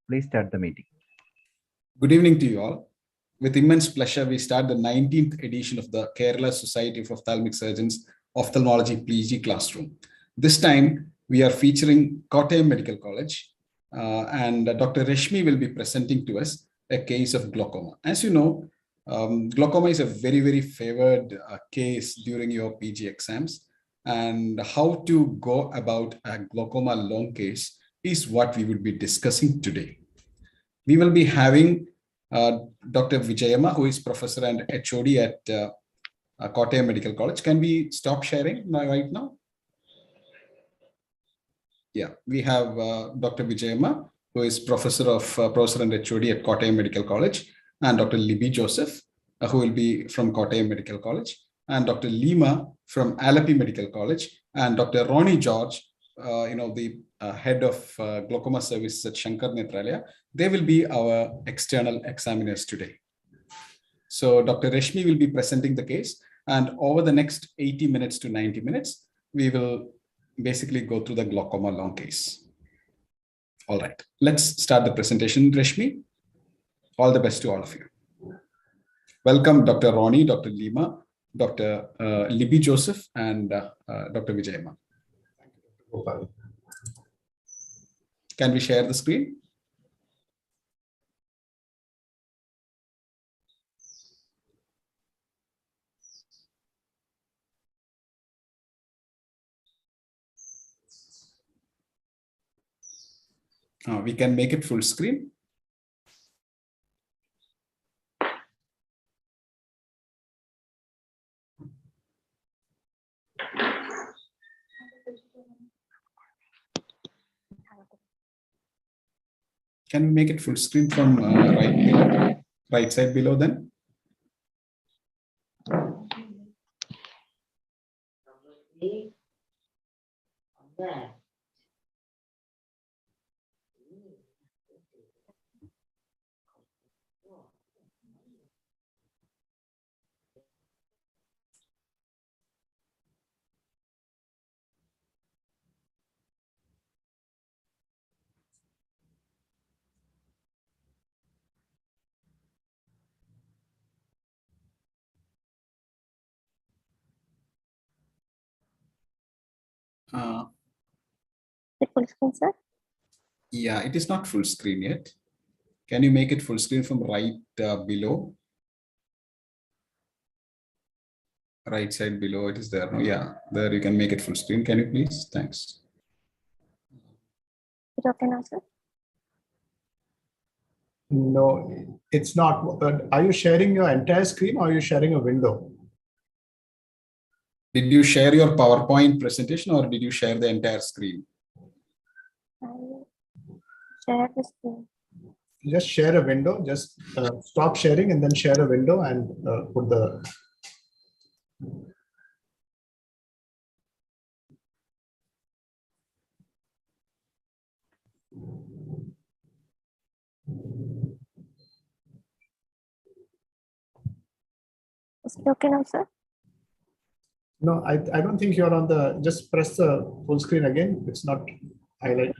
Please start the meeting. Good evening to you all. With immense pleasure, we start the 19th edition of the Kerala Society of Ophthalmic Surgeons Ophthalmology PG classroom. This time, we are featuring Kottayam Medical College, and Dr. Reshmi will be presenting to us a case of glaucoma. As you know, glaucoma is a very, very favored case during your PG exams, and how to go about a glaucoma long case is what we would be discussing today. We will be having Dr. Vijayamma, who is professor and HOD at Kottayam Medical College. Can we stop sharing right now? Yeah, we have Dr. Vijayamma, who is professor and HOD at Kottayam Medical College, and Dr. Libby Joseph, who will be from Kottayam Medical College, and Dr. Lima from Alleppey Medical College, and Dr. Ronnie George, the head of glaucoma service at Shankar Nethralaya. They will be our external examiners today. So Dr. Reshmi will be presenting the case, and over the next 80 minutes to 90 minutes, we will basically go through the glaucoma long case. All right, let's start the presentation. Reshmi, all the best to all of you. Welcome, Dr. Ronnie, Dr. Lima, Dr. Libby Joseph, and Dr. Vijayamma. Can we share the screen? We can make it full screen. Can we make it full screen from right side below then? Full screen, sir? Yeah, it is not full screen yet. Can you make it full screen from right below? Right side below, it is there. No, yeah, there you can make it full screen. Can you please? Thanks. Is it okay now, sir? No, it's not. Are you sharing your entire screen or are you sharing a window? Did you share your PowerPoint presentation or did you share the entire screen? I share the screen. Just share a window. Just stop sharing and then share a window and put the. Is it okay now, sir? No, I don't think you're on the. Just press the full screen again. It's not highlighted.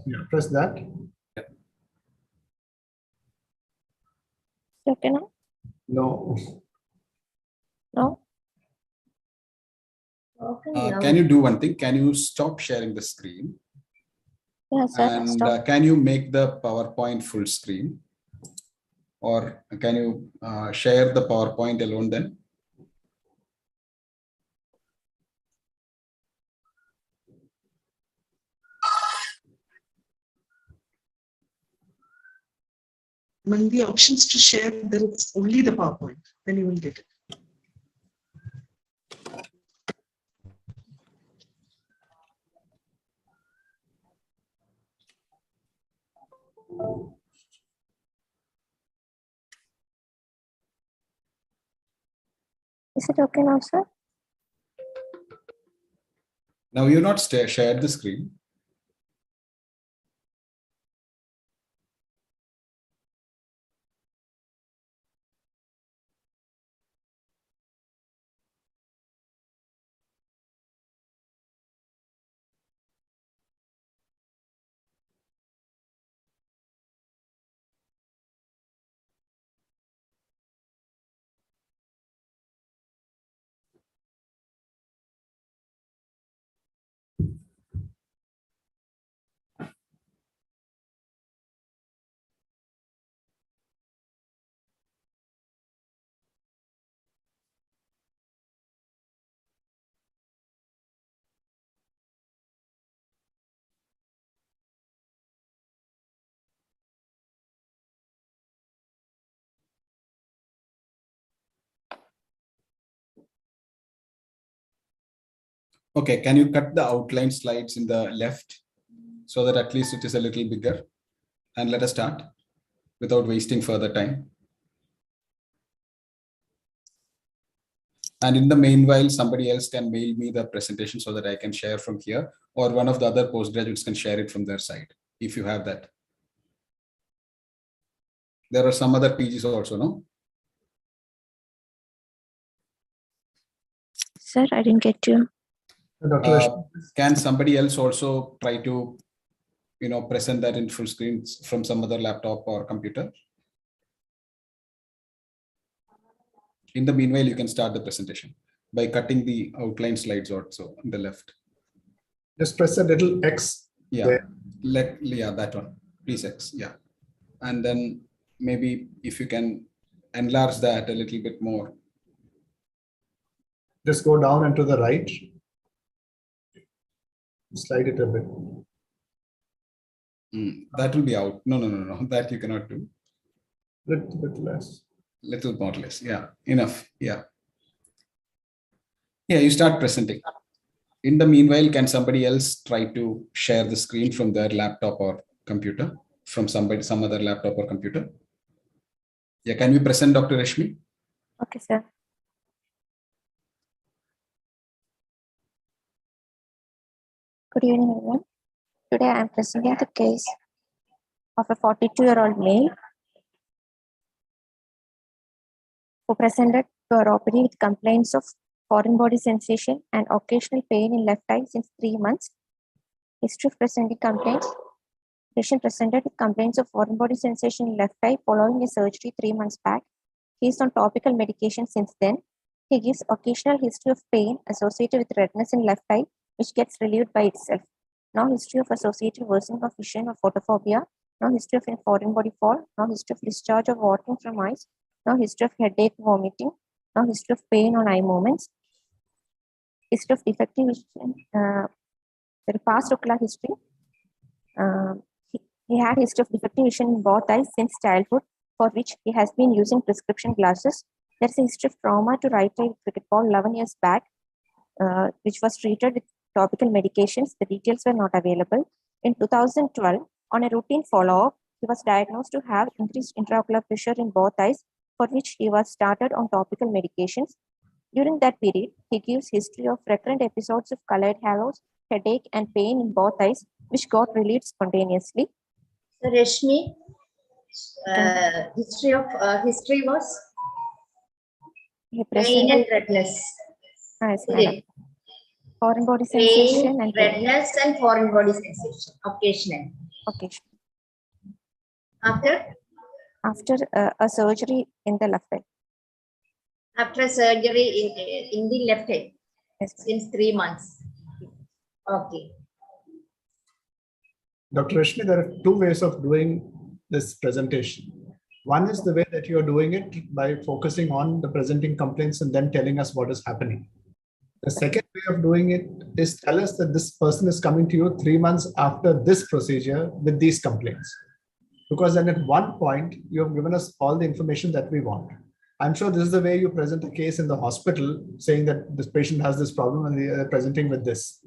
Yeah, press that. Is it okay now? No. No? Can you do one thing? Can you stop sharing the screen? Yes, sir. And Stop. can you make the PowerPoint full screen? Or can you share the PowerPoint alone then? Among the options to share, there is only the PowerPoint, then you will get it. Is it okay now, sir? Now you're not shared the screen. Okay, can you cut the outline slides in the left so that at least it is a little bigger? And let us start without wasting further time. And in the meanwhile, somebody else can mail me the presentation so that I can share from here, or one of the other postgraduates can share it from their side, if you have that. There are some other PGs also, no? Sir, I didn't get you. Dr. Can somebody else also try to, present that in full screen from some other laptop or computer? In the meanwhile, you can start the presentation by cutting the outline slides also on the left. Just press a little X. Yeah, there. that one. Please X. Yeah, and then maybe if you can enlarge that a little bit more. Just go down and to the right. Slide it a bit. That will be out. No. That you cannot do. Little bit less. Little more less. Yeah, enough. Yeah. Yeah, you start presenting. In the meanwhile, can somebody else try to share the screen from their laptop or computer, from some other laptop or computer? Yeah, can we present Dr. Rashmi? Okay, sir. Good evening, everyone. Today I am presenting the case of a 42-year-old male who presented to our OPD with complaints of foreign body sensation and occasional pain in left eye since 3 months. History of presenting complaints. Patient presented with complaints of foreign body sensation in left eye following a surgery 3 months back. He is on topical medication since then. He gives occasional history of pain associated with redness in left eye, which gets relieved by itself. No history of associated worsening of vision or photophobia. No history of a foreign body fall. No history of discharge of water from eyes. No history of headache, vomiting. No history of pain on eye movements. History of defective vision. The past ocular history. He had history of defective vision in both eyes since childhood, for which he has been using prescription glasses. There is a history of trauma to right eye cricket ball 11 years back, which was treated with topical medications. The details were not available. In 2012, on a routine follow-up, he was diagnosed to have increased intraocular pressure in both eyes, for which he was started on topical medications. During that period, he gives history of recurrent episodes of colored halos, headache, and pain in both eyes, which got relieved spontaneously. So Rashmi, history was pain and redness. Yes, madam. Foreign body sensation and redness and foreign body sensation, occasional. occasion. After a surgery in the left eye. After surgery in the left eye, Yes, since 3 months. Okay. Dr. Rashmi, there are two ways of doing this presentation. One is the way that you are doing it by focusing on the presenting complaints and then telling us what is happening. The second way of doing it is tell us that this person is coming to you 3 months after this procedure with these complaints. Because then at one point, you have given us all the information that we want. I'm sure this is the way you present a case in the hospital, saying that this patient has this problem and they are presenting with this.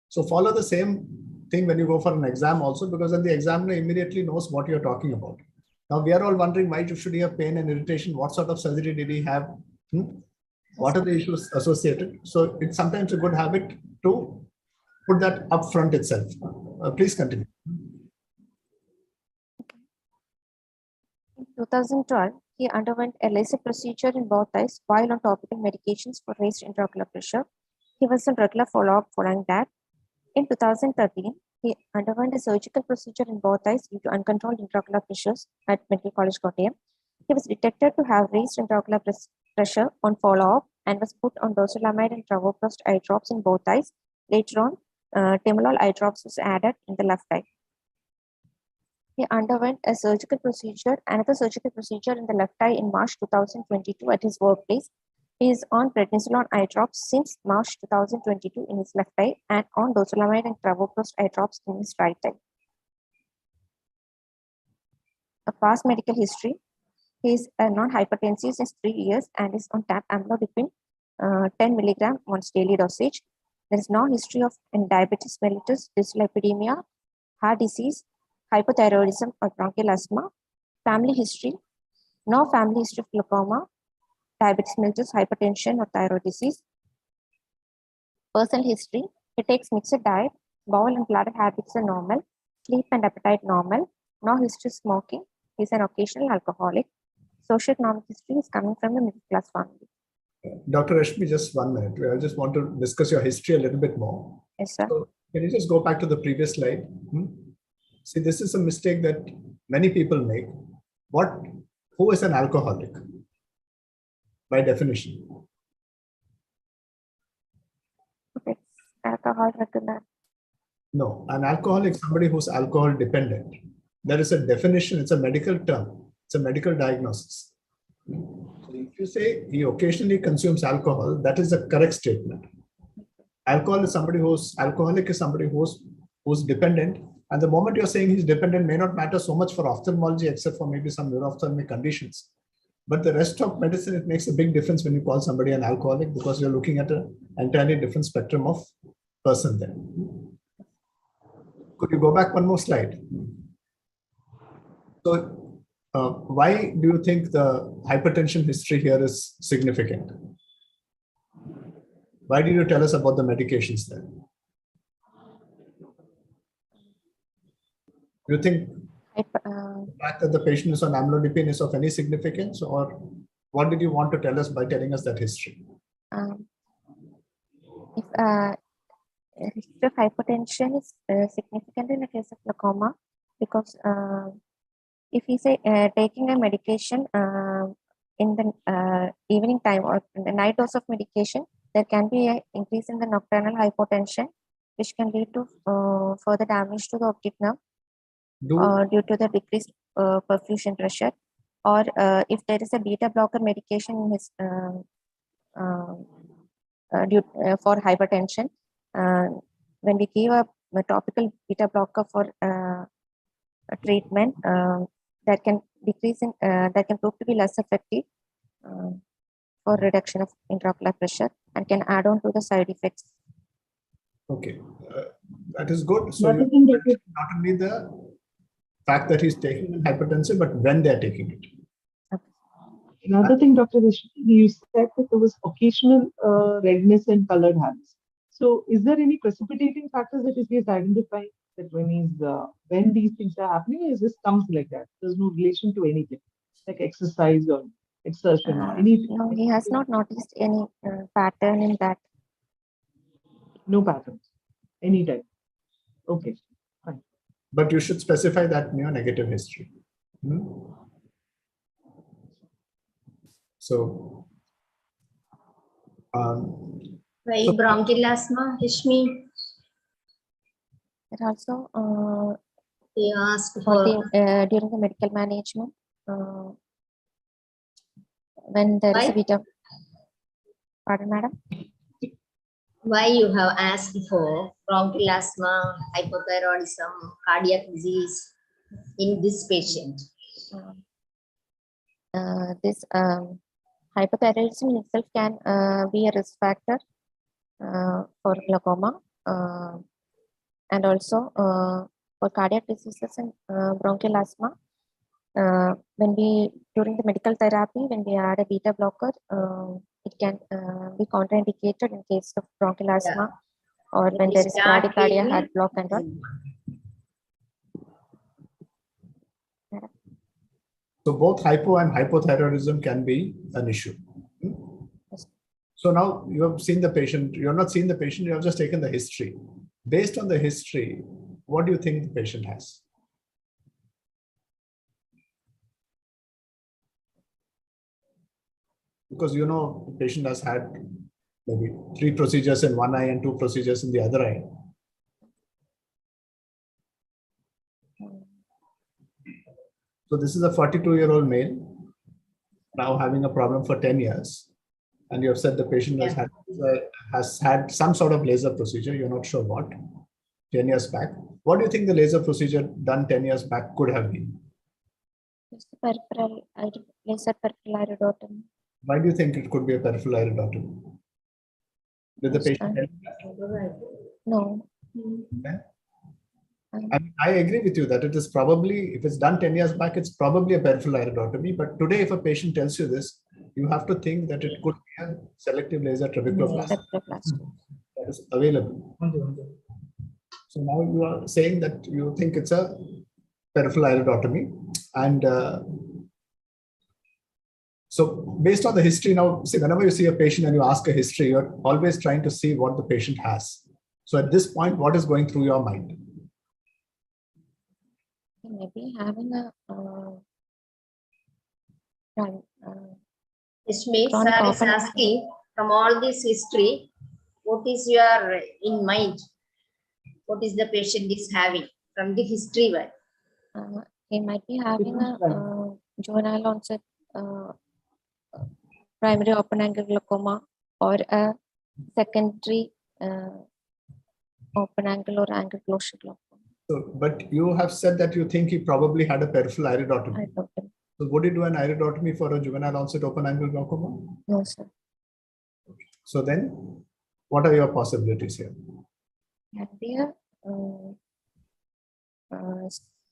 So follow the same thing when you go for an exam also, because then the examiner immediately knows what you're talking about. Now we are all wondering, why should he have pain and irritation? What sort of surgery did he have? What are the issues associated? So it's sometimes a good habit to put that up front itself. Please continue. In 2012, he underwent a laser procedure in both eyes while on topical medications for raised intraocular pressure. He was on regular follow-up following that. In 2013, he underwent a surgical procedure in both eyes due to uncontrolled intraocular pressures at Medical College Kottayam. He was detected to have raised intraocular pressure on follow-up and was put on dosulamide and travoprost eye drops in both eyes. Later on, timolol eye drops was added in the left eye. He underwent a surgical procedure, another surgical procedure in the left eye in March 2022 at his workplace. He is on prednisolone eye drops since March 2022 in his left eye and on dosulamide and travoprost eye drops in his right eye. A past medical history. He is non-hypertensive since 3 years and is on tap amlodipine 10 mg once daily dosage. There is no history of diabetes mellitus, dyslipidemia, heart disease, hypothyroidism or bronchial asthma. Family history. No family history of glaucoma, diabetes mellitus, hypertension or thyroid disease. Personal history. He takes mixed diet. Bowel and bladder habits are normal. Sleep and appetite normal. No history of smoking. He is an occasional alcoholic. Socioeconomic history is coming from a middle class family. Dr. Rashmi, just 1 minute. I just want to discuss your history a little bit more. Yes, sir. So can you just go back to the previous slide? See, this is a mistake that many people make. Who is an alcoholic by definition? Okay. Alcohol regular. No, an alcoholic is somebody who's alcohol dependent. There is a definition, it's a medical term, it's a medical diagnosis. So if you say he occasionally consumes alcohol, that is a correct statement. Alcoholic is somebody who's dependent. And the moment you're saying he's dependent may not matter so much for ophthalmology, except for maybe some neuro-ophthalmic conditions. But the rest of medicine, it makes a big difference when you call somebody an alcoholic because you're looking at an entirely different spectrum of person there. Could you go back one more slide? So why do you think the hypertension history here is significant? Why did you tell us about the medications there? Do you think the fact that the patient is on amlodipine is of any significance, or what did you want to tell us by telling us that history? If history of hypertension is significant in the case of glaucoma, because if we say taking a medication in the evening time or in the night dose of medication, there can be an increase in the nocturnal hypotension, which can lead to further damage to the optic nerve due to the decreased perfusion pressure, or if there is a beta blocker medication in his for hypertension, when we give a topical beta blocker for a treatment, that can decrease in that can prove to be less effective for reduction of intraocular pressure and can add on to the side effects. Okay, that is good. So not only the fact that he's taking an hypertensive, but when they're taking it. Okay. Another thing, Dr. Rashmi, you said that there was occasional redness and colored hands. So is there any precipitating factors that he is identifying that when these things are happening, is this comes like that? There's no relation to anything like exercise or exertion or anything. No, he has not noticed any pattern in that. No patterns, anytime. Okay, fine. But you should specify that negative history. So, Why bronchial asthma, Rashmi? It also He asked for during the medical management when there is a bit of. Pardon, madam. why you have asked for bronchial asthma, hypothyroidism, cardiac disease in this patient? This hypothyroidism itself can be a risk factor for glaucoma, and also for cardiac diseases and bronchial asthma. When we during the medical therapy, when we add a beta blocker, it can be contraindicated in case of bronchial asthma or when we there is start bradycardia, treatment- heart block and all. So both hypo and hypothyroidism can be an issue. So now you have seen the patient, you have not seen the patient, you have just taken the history. Based on the history, what do you think the patient has? Because you know, the patient has had maybe 3 procedures in one eye and 2 procedures in the other eye. So this is a 42-year-old male now having a problem for 10 years. And you have said the patient has had some sort of laser procedure. You're not sure what, 10 years back. What do you think the laser procedure done 10 years back could have been? Just the peripheral laser peripheral iridotomy. Why do you think it could be a peripheral iridotomy? Did the patient tell you that? No. Okay. I agree with you that it is probably, if it's done 10 years back, it's probably a peripheral iridotomy. But today, if a patient tells you this, you have to think that it could be a selective laser trabeculoplasty that is available. So now you are saying that you think it's a peripheral iridotomy. And so based on the history now, see, whenever you see a patient and you ask a history, you're always trying to see what the patient has. So at this point, what is going through your mind? Maybe having a Ishmi, chronic sir is open- asking from all this history, what is your in mind? What is the patient is having from the history? he might be having a juvenile onset primary open angle glaucoma or a secondary open angle or angle closure glaucoma. So, but you have said that you think he probably had a peripheral iridotomy. So would you do an iridotomy for a juvenile onset open angle glaucoma? No, sir. So then, what are your possibilities here? Can be a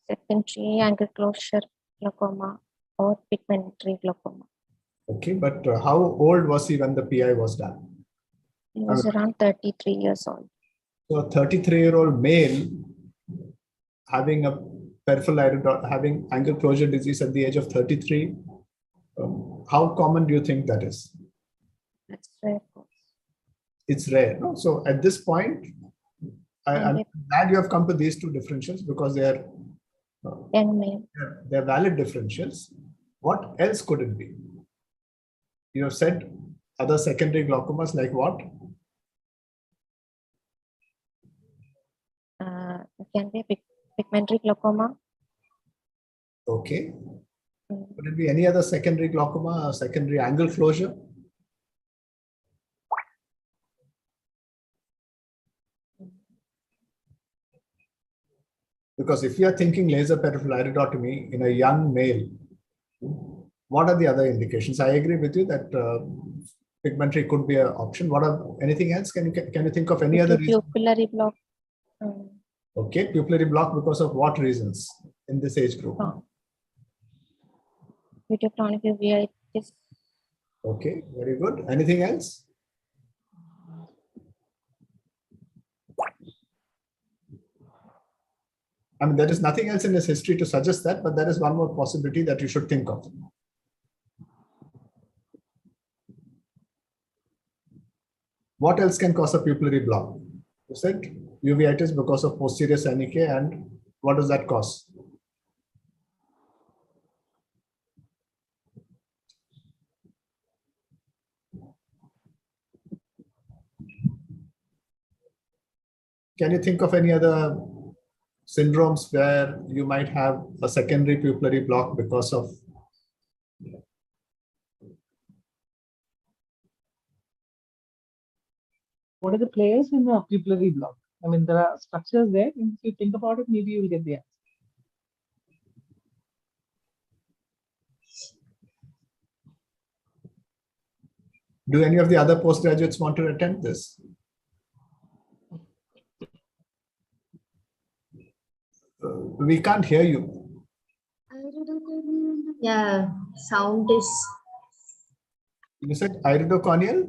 secondary angle closure glaucoma or pigmentary glaucoma. Okay, but how old was he when the PI was done? He was around 33 years old. So a 33-year-old male having a peripheral having angle closure disease at the age of 33, how common do you think that is? That's rare. It's rare. No? So at this point, I'm glad you have come to these 2 differentials because they are they're valid differentials. What else could it be? You have said other secondary glaucomas like what? It can be a pigmentary glaucoma. Okay. Could it be any other secondary glaucoma, secondary angle closure? Because if you are thinking laser peripheral iridotomy in a young male, what are the other indications? I agree with you that pigmentary could be an option. What are anything else? Can you think of any other reason? Pupillary block. Okay, pupillary block because of what reasons in this age group? Due to chronic uveitis. Okay, very good. Anything else? I mean, there is nothing else in his history to suggest that, but there is one more possibility that you should think of. What else can cause a pupillary block? You said uveitis because of posterior synechiae, and what does that cause? Can you think of any other syndromes where you might have a secondary pupillary block because of? What are the players in the pupillary block? I mean, there are structures there. If you think about it, maybe you will get the answer. Do any of the other postgraduates want to attempt this? We can't hear you. Yeah, sound is. You said iridocorneal?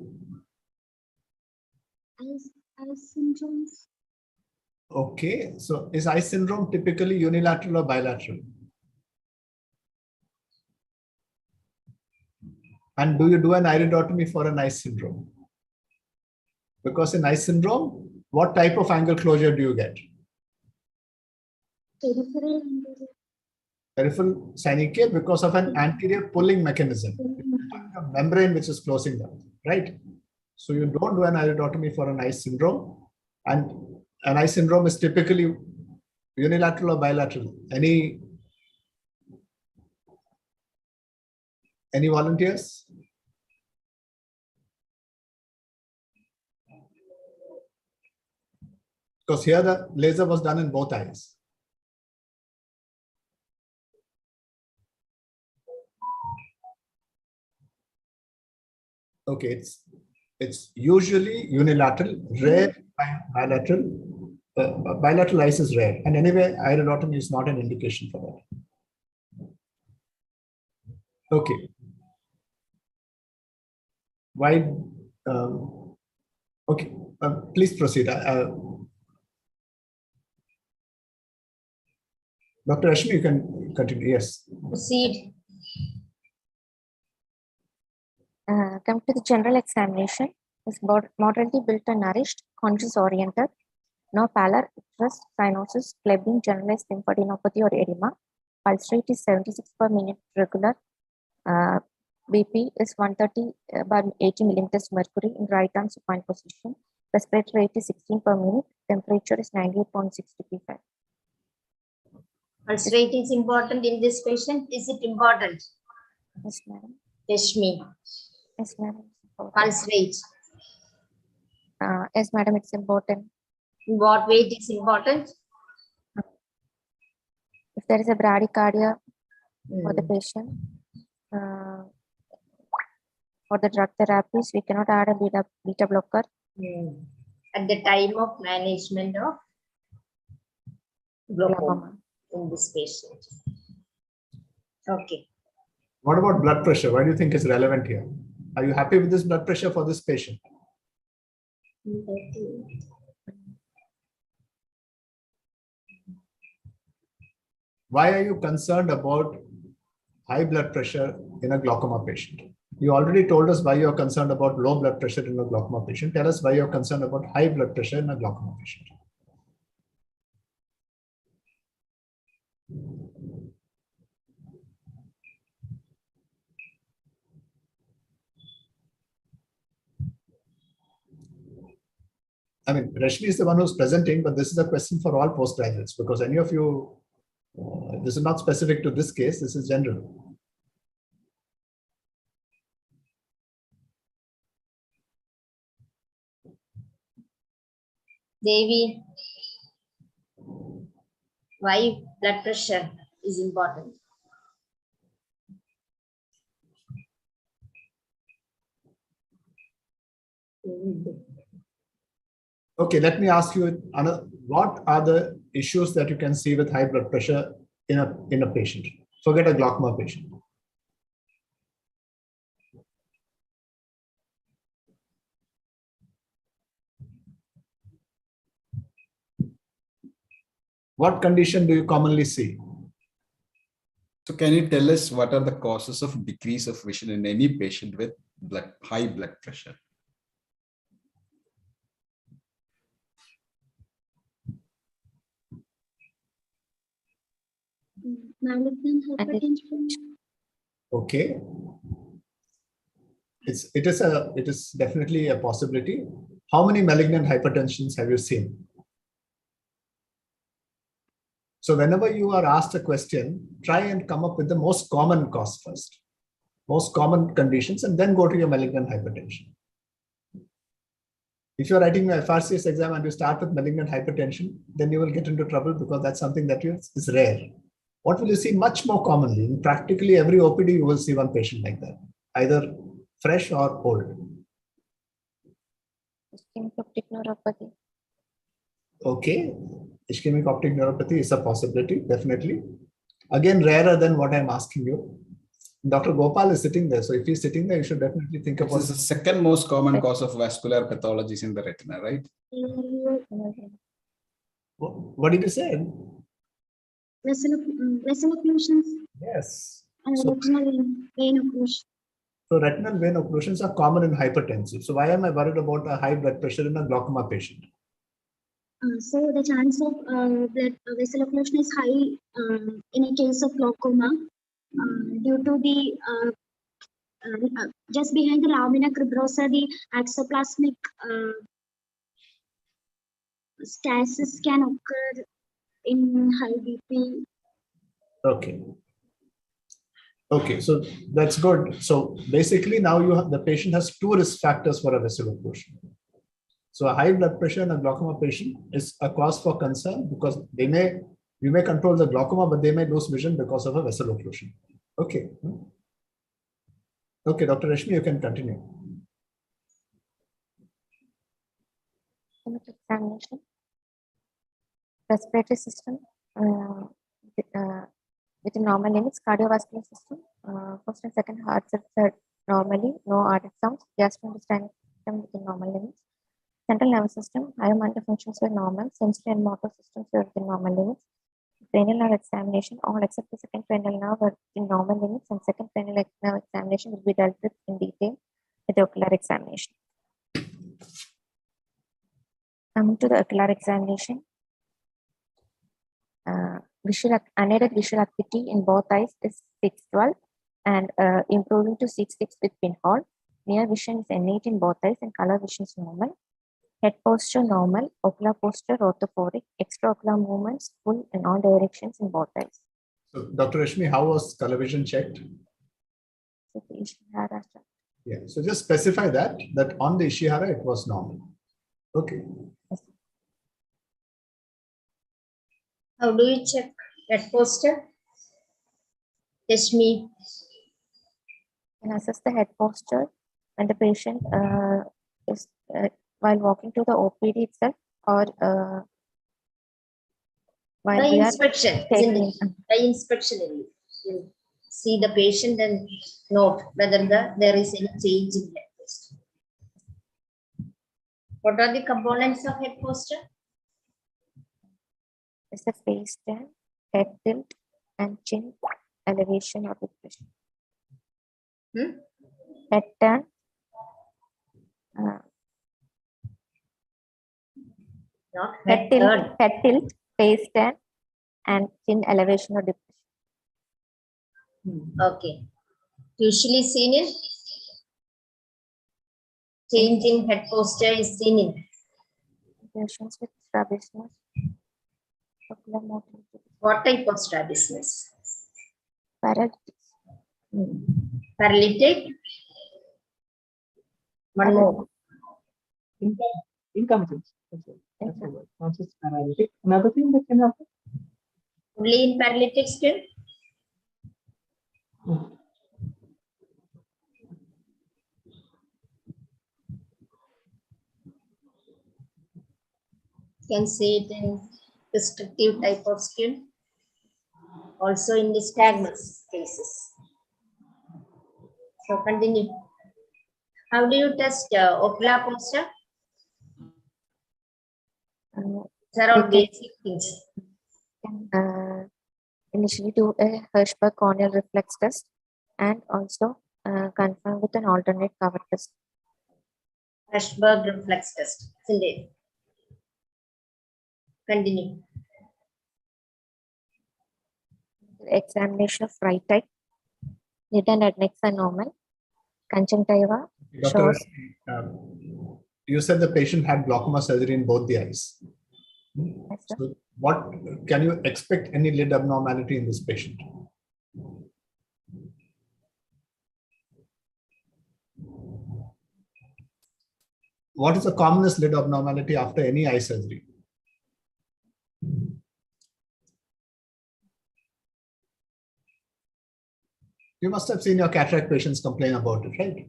Eye syndromes. Okay, so is eye syndrome typically unilateral or bilateral? And do you do an iridotomy for an eye syndrome? Because in eye syndrome, what type of angle closure do you get? Peripheral Peripheral synechial because of an anterior pulling mechanism. A membrane which is closing down, right? So you don't do an iridotomy for an eye syndrome, and an eye syndrome is typically unilateral or bilateral. Any volunteers? Because here the laser was done in both eyes. Okay, it's usually unilateral, rare bilateral. Bilateral eyes is rare, and anyway, iridotomy is not an indication for that. Okay. Why? Okay, please proceed. Dr. Ashmi, you can continue. Yes. Proceed. Come to the general examination. Is moderately built and nourished, conscious oriented, no pallor, icterus, cyanosis, phlebin, generalized lymphadenopathy or edema. Pulse rate is 76 per minute regular. BP is 130 by 80 millimeters mercury in right arm supine position. Respiratory rate is 16 per minute. Temperature is 98.6 degree Fahrenheit. Pulse rate is important in this patient. Is it important? Yes, madam. Rashmi, Yes, madam. pulse rate. Yes, madam, it's important. In what way it is important? If there is a bradycardia for the patient, for the drug therapies, we cannot add a beta blocker. At the time of management of glaucoma in this patient. Okay. What about blood pressure? Why do you think is relevant here? Are you happy with this blood pressure for this patient? Why are you concerned about high blood pressure in a glaucoma patient? You already told us why you're concerned about low blood pressure in a glaucoma patient. Tell us why you're concerned about high blood pressure in a glaucoma patient. I mean, Rashmi is the one who's presenting, but this is a question for all postgraduates because any of you, this is not specific to this case, this is general. Devi, why blood pressure is important? Okay, let me ask you what are the issues that you can see with high blood pressure in a patient? Forget a glaucoma patient. What condition do you commonly see? So can you tell us what are the causes of decrease of vision in any patient with high blood pressure? Malignant hypertension. Okay. It is definitely a possibility. How many malignant hypertensions have you seen? So whenever you are asked a question, try and come up with the most common cause first, most common conditions, and then go to your malignant hypertension. If you're writing your FRCS exam and you start with malignant hypertension, then you will get into trouble because that's something that is rare. What will you see much more commonly? In practically every OPD, you will see one patient like that, either fresh or old. Ischemic optic neuropathy. Okay, ischemic optic neuropathy is a possibility, definitely. Again, rarer than what I'm asking you. Dr. Gopal is sitting there. So if he's sitting there, you should definitely think This about is the second most common cause of vascular pathologies in the retina, right? what did you say? Vessel occlusions Yes. and So, retinal vein occlusion. so retinal vein occlusions are common in hypertensive. So why am I worried about a high blood pressure in a glaucoma patient? So the chance of blood vessel occlusion is high in a case of glaucoma due to the just behind the lamina cribrosa, the axoplasmic stasis can occur in high BP. Okay. Okay, so that's good. So basically now you have the patient has two risk factors for a vessel occlusion. So a high blood pressure in a glaucoma patient is a cause for concern because we may control the glaucoma, but they may lose vision because of a vessel occlusion. Okay. Okay, Dr. Rashmi, you can continue. Examination. Respiratory system within normal limits. Cardiovascular system. First and second hearts are normally, no aortic sounds. Gastrointestinal system within normal limits. Central nervous system, higher motor functions were normal. Sensory and motor systems were within normal limits. Cranial nerve examination, all except the second cranial nerve were in normal limits, and second cranial nerve examination will be dealt with in detail with the ocular examination. Coming to the ocular examination, unaided visual acuity in both eyes is 612 and improving to 6.6 with pinhole. Near vision is innate in both eyes and color vision is normal. Head posture normal, ocular posture orthophoric, extraocular movements full in all directions in both eyes. So, Dr. Rashmi, how was color vision checked? So the Ishihara chart. Yeah, so just specify that on the Ishihara it was normal. Okay. How do you check head posture? Rashmi. Can assess the head posture when the patient is while walking to the OPD itself or while By we are inspection, isn't it? By inspection, you see the patient and note whether there is any change in head posture. What are the components of head posture? is the face stand, head tilt, and chin elevation or depression. Head turn, Not head tilt, face stand, and chin elevation or depression. Okay. Usually seen in change in head posture is seen in Patients with strabismus, ocular motility, what type of strabismus? paralysis, Paralytic. One more. Incompetence. That's the word. Not just paralytic. Another thing that can happen. Only in paralytic skin. Can see it in restrictive type of skin. Also in the nystagmus cases. So continue. How do you test ocular posture? These are all we basic things. can initially do a Hirschberg corneal reflex test and also confirm with an alternate cover test. Hirschberg reflex test. Isn't it? Continue. Examination of right eye, lid and adnexus are normal. Conjunctiva Dr. shows You said the patient had glaucoma surgery in both the eyes. yes, sir. So what can you expect any lid abnormality in this patient? What is the commonest lid abnormality after any eye surgery? You must have seen your cataract patients complain about it, right?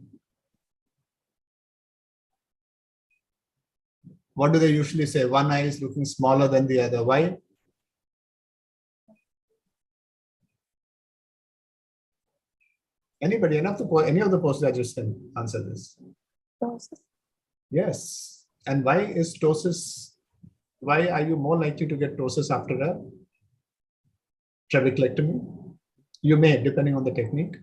What do they usually say? One eye is looking smaller than the other. Why? Anybody, any of the postgraduates can answer this. Ptosis. Yes. And why is ptosis? Why are you more likely to get ptosis after a trabeculectomy? You may, depending on the technique.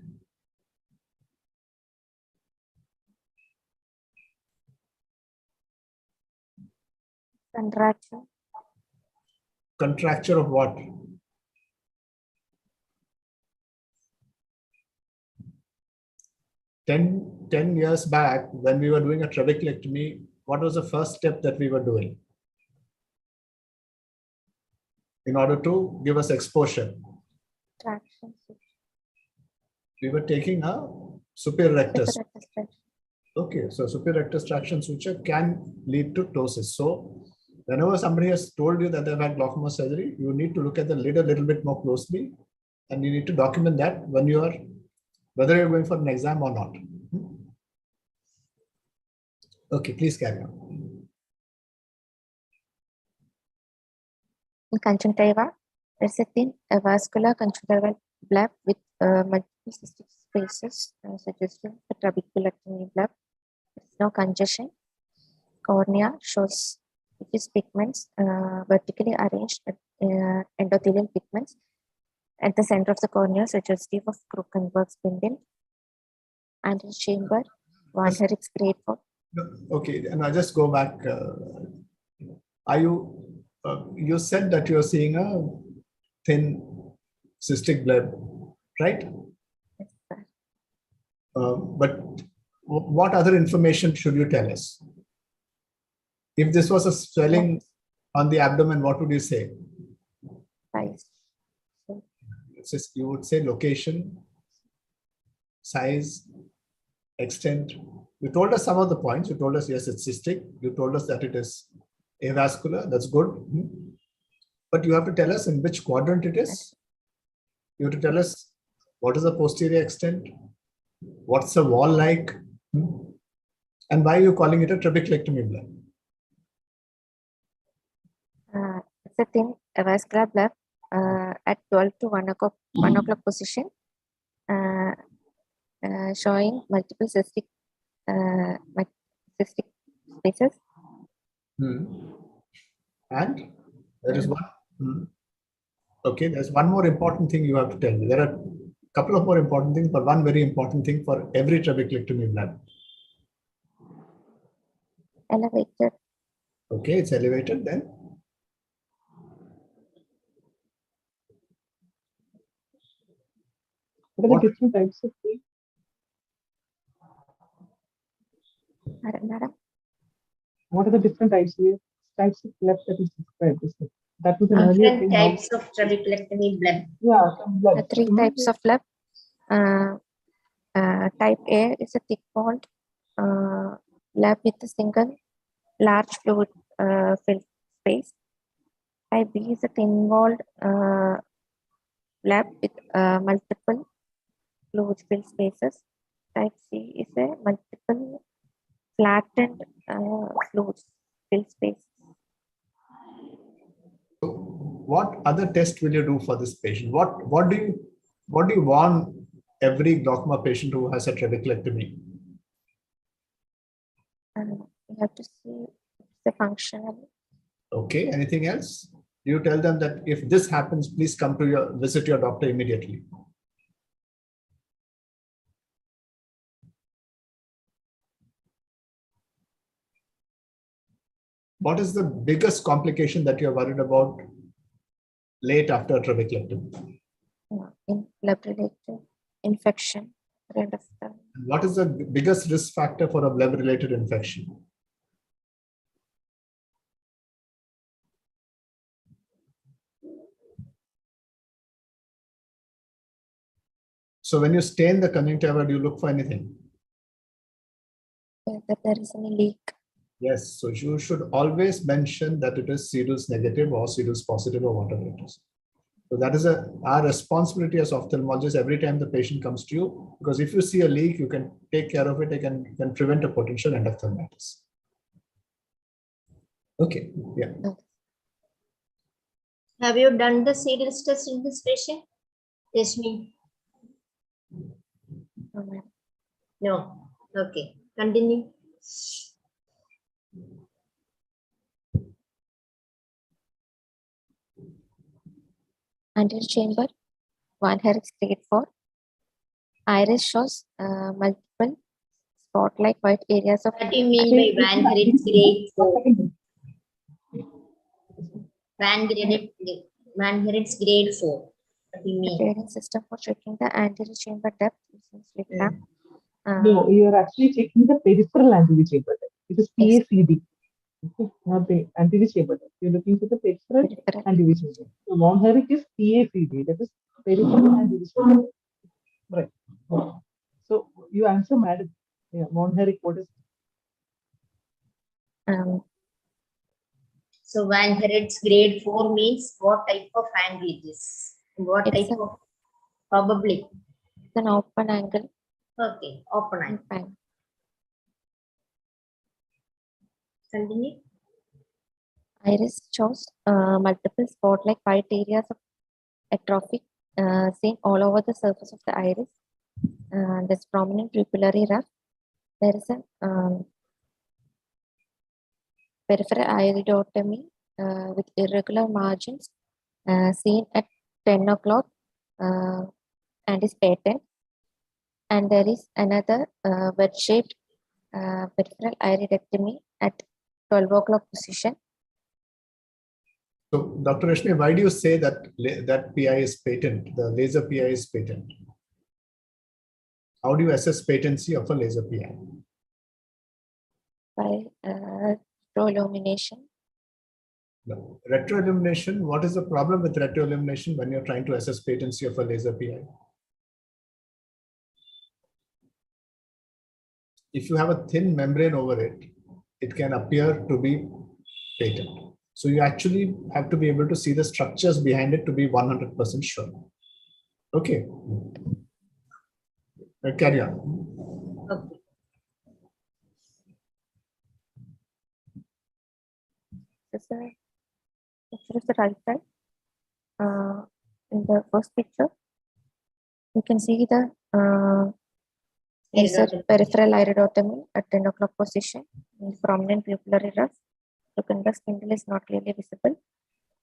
Contraction. Contracture of what? Ten years back, when we were doing a trabeculectomy, what was the first step that we were doing in order to give us exposure? Traction. We were taking a superior rectus. Superior rectus. Okay, so superior rectus traction suture can lead to ptosis. So whenever somebody has told you that they've had glaucoma surgery, you need to look at the lid a little bit more closely, and you need to document that when you are, whether you're going for an exam or not. Okay, please carry on. In conjunctiva, there's a thin avascular conjunctival bleb with multiple cystic spaces, suggesting the trabeculectomy bleb. There's no congestion. Cornea shows diffuse pigments, vertically arranged endothelial pigments at the center of the cornea, suggestive of Krukenberg spindle. And in chamber, Van Herrick's grade 4. Okay, and I just go back. Are you? You said that you're seeing a thin cystic bleb, right? But what other information should you tell us? If this was a swelling on the abdomen, what would you say? Size. You would say location, size, extent. You told us some of the points. You told us, yes, it's cystic. You told us that it is avascular. That's good. But you have to tell us in which quadrant it is. You have to tell us what is the posterior extent, what's the wall like, and why are you calling it a trabeculectomy bleb? It's a thin avascular bleb at 12 to 1 o'clock position, showing multiple cystic spaces. And there is one. Okay, there's one more important thing you have to tell me. There are a couple of more important things, but one very important thing for every trabeculectomy bleb. Elevated. Okay, it's elevated then. What are the different types of bleb? Madam. What are the different types of bleb that is described? That was an earlier Different thing. types of trabeculectomy bleb. Yeah, some bleb. 3 types of bleb. Type A is a thick-walled bleb with a single large fluid filled space. Type B is a thin-walled bleb with multiple fluid filled spaces. Type C is a multiple flattened fluid filled space. What other test will you do for this patient? What do you want every glaucoma patient who has a trabeculectomy? You have to see the functional. Okay, anything else? You tell them that if this happens, please come to visit your doctor immediately. What is the biggest complication that you're worried about late after a trabeculectomy? In bleb-related infection. What is the biggest risk factor for a bleb-related infection? So when you stain the conjunctiva, do you look for anything? That there is any leak. Yes, so you should always mention that it is Seedles negative or Seedles positive or whatever it is. So that is our responsibility as ophthalmologists every time the patient comes to you, because if you see a leak, you can take care of it, you can prevent a potential endophthalmitis. Okay, yeah. Have you done the Seedles test in this patient? Yes, me. No, ma'am. No. Okay. Continue. Anterior chamber, Van Herrick's grade 4. Iris shows multiple spotlight white areas of What do you mean by Van Herrick's grade 4? Van Herrick's grade 4. What do you mean? grading system for checking the anterior chamber depth using slit lamp. No, you are actually checking the peripheral anterior chamber depth. It is Yes. PACD. Okay, not the anterior chamber depth. You're looking for the peripheral Peripheral. anterior chamber. So Von Herrick is PACD. That is peripheral anterior chamber depth. Right. So you answer, madam. Yeah, Von Herrick, what is So Van Herrick's grade 4 means what type of angle it is? What It's type of probably? It's an open angle. Okay, open angle. Fine. Continue. Iris shows multiple spot-like white areas of atrophy seen all over the surface of the iris. There's prominent pupillary ruff. There is a peripheral iridotomy with irregular margins seen at 10 o'clock and is patent. And there is another wedge-shaped peripheral iridectomy at 12 o'clock position. So, Dr. Rashmi, why do you say that that PI is patent? The laser PI is patent. How do you assess patency of a laser PI? By retroillumination. No. Retroillumination, what is the problem with retroillumination when you're trying to assess patency of a laser PI? If you have a thin membrane over it, it can appear to be patent. So you actually have to be able to see the structures behind it to be 100% sure. Okay. Carry on. Okay. This is a picture of the right side. In the first picture, you can see the laser peripheral iridotomy at 10 o'clock position in prominent pupillary ruff. The spindle is not clearly visible.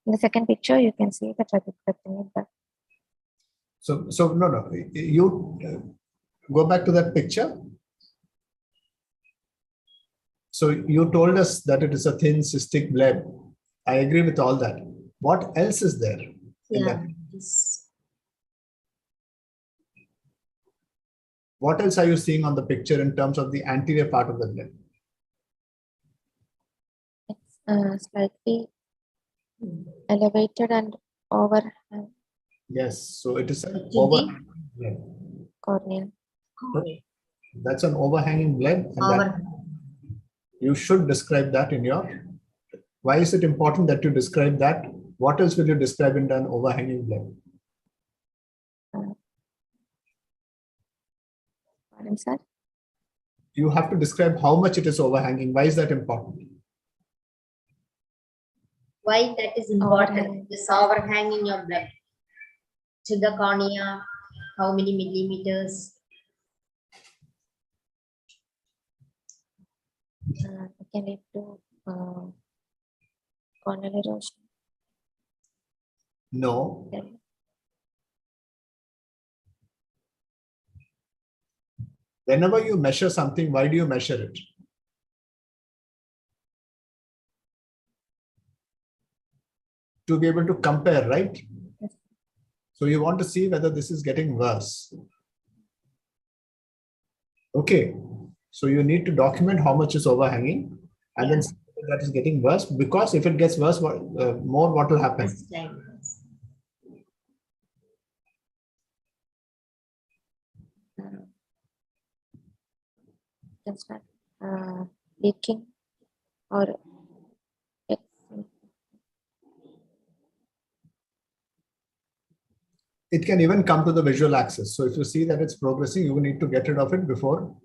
In the second picture, you can see the trabeculectomy. So no. You go back to that picture. So you told us that it is a thin cystic bleb. I agree with all that. What else is there in that? What else are you seeing on the picture in terms of the anterior part of the bleb? It's slightly elevated and overhang. Yes, so it is an overhanging bleb. Cornea. That's an overhanging bleb, and that you should describe that in your. Why is it important that you describe that? What else will you describe in an overhanging bleb? Pardon, sir? You have to describe how much it is overhanging. Why is that important? Why that is important? This overhang in your blood to the cornea, how many millimeters? It can lead to corneal erosion. No. Okay. Whenever you measure something, why do you measure it? To be able to compare, right? So you want to see whether this is getting worse. Okay. So you need to document how much is overhanging and then see whether that is getting worse, because if it gets worse, more, what will happen? Can start leaking or It can even come to the visual axis. So if you see that it's progressing, you need to get rid of it before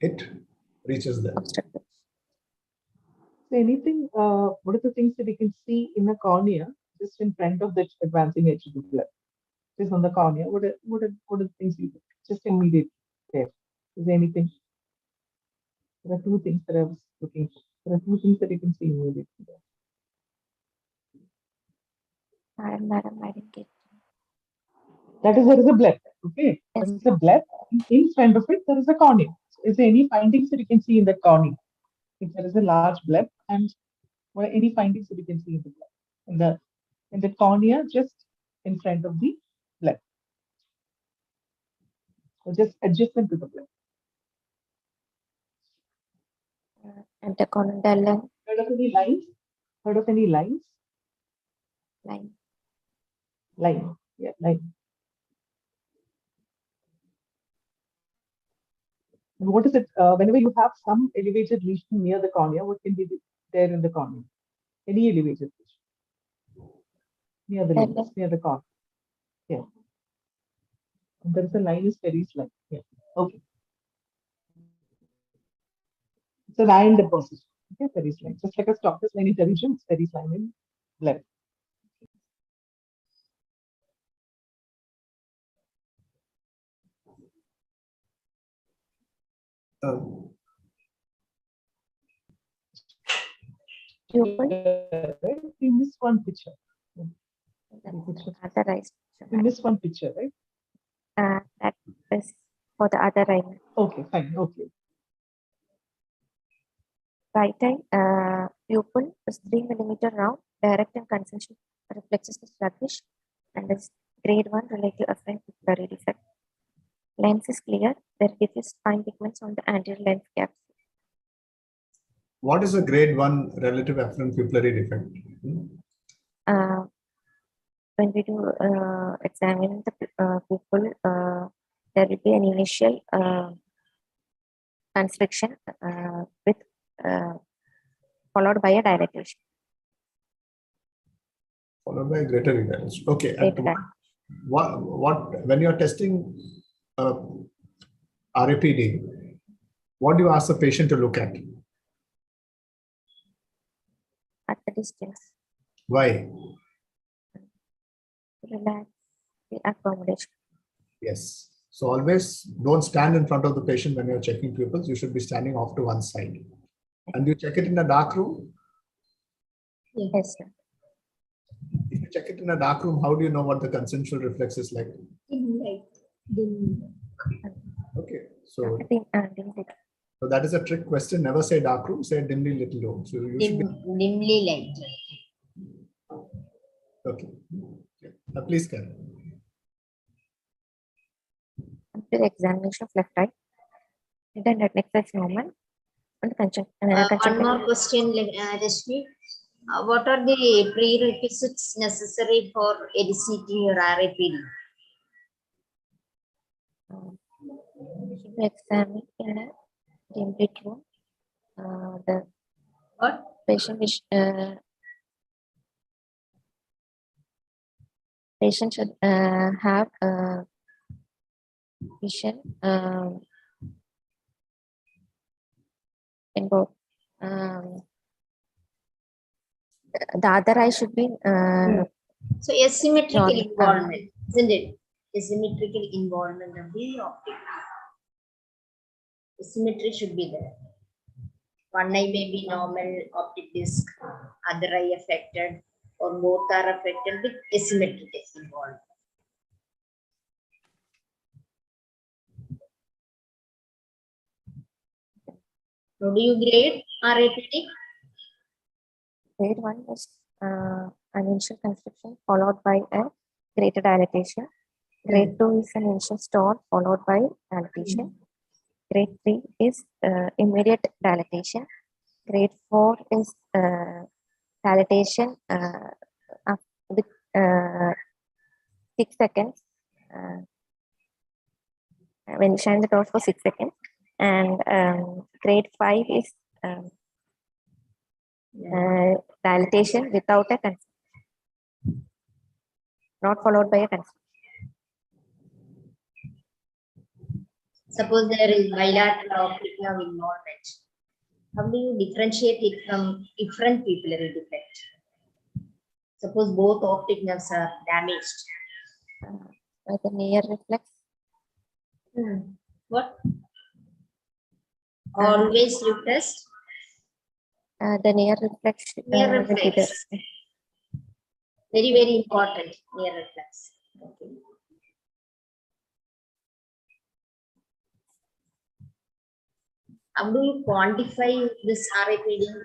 it reaches there. obstructive. So anything, what are the things that you can see in the cornea just in front of that advancing edge of the blood? Just on the cornea, what are the things you just immediately? there? Is there anything? There are two things that I was looking for. There are two things that you can see immediately there. Madam, I didn't get. That is, there is a bleb. Okay. Yes. There is a bleb. In front of it, there is a cornea. So is there any findings that you can see in the cornea? If there is a large bleb, and what are any findings that you can see in the bleb? In the cornea, just in front of the bleb. So just adjacent to the bleb. And the condyle Heard of any lines? Heard of any lines? line. Line. Yeah, line. And what is it? Whenever you have some elevated lesion near the cornea, what can be there in the cornea? Any elevated lesion near the lens, near the cornea. Yeah. And there is a line is Perry's line. Yeah. Okay. It's an iron deposit. Okay, Perry's line. Just like a Stock's line in television, it's Perry's line in left. We missed one picture. Other eyes. We missed one picture, right? That is for the other eye. Okay, fine. Okay. Right eye pupil is 3 millimeter round, direct and concentric reflexes is sluggish, and is grade 1 relative afferent pupillary defect. Lens is clear. There diffuse fine pigments on the anterior lens caps. What is a grade 1 relative afferent pupillary defect? When we do examine the pupil, there will be an initial constriction with followed by a dilatation. Followed by a greater dilatation. Okay. And what when you're testing RAPD, what do you ask the patient to look at? At the distance. Why? Relax the accommodation. Yes. So always don't stand in front of the patient when you're checking pupils. You should be standing off to one side. And you check it in a dark room? Yes, sir. If you check it in a dark room, how do you know what the consensual reflex is like? Dim light. Dim. Okay. So that is a trick question. Never say dark room, say dimly lit room. So you should be Dimly light. okay. Please carry. After examination of left eye, then the next is normal. And One more question, Rashmi. What are the prerequisites necessary for eliciting your RAPD? Examine in a dim lit room. The What? patient should have vision in both. The other eye should be So asymmetrical involvement, isn't it? Asymmetrical involvement of the optic. Asymmetry should be there. One eye may be normal optic disc, other eye affected, or both are affected with asymmetrical involvement. How do you grade RAPD? Grade 1 is an initial constriction followed by a greater dilatation. Grade 2 is an initial stall followed by dilatation. Grade 3 is immediate dilatation. Grade 4 is dilatation with 6 seconds. When you shine the torch for 6 seconds. And grade 5 is dilatation without a constriction, not followed by a constriction. Suppose there is bilateral optic nerve involvement. How do you differentiate it from different pupillary defect? Suppose both optic nerves are damaged. By the near reflex. What? Always reflex. The near reflex Near will be reflex. there. Very, very important. Near reflex. Okay. How do you quantify this RA reading?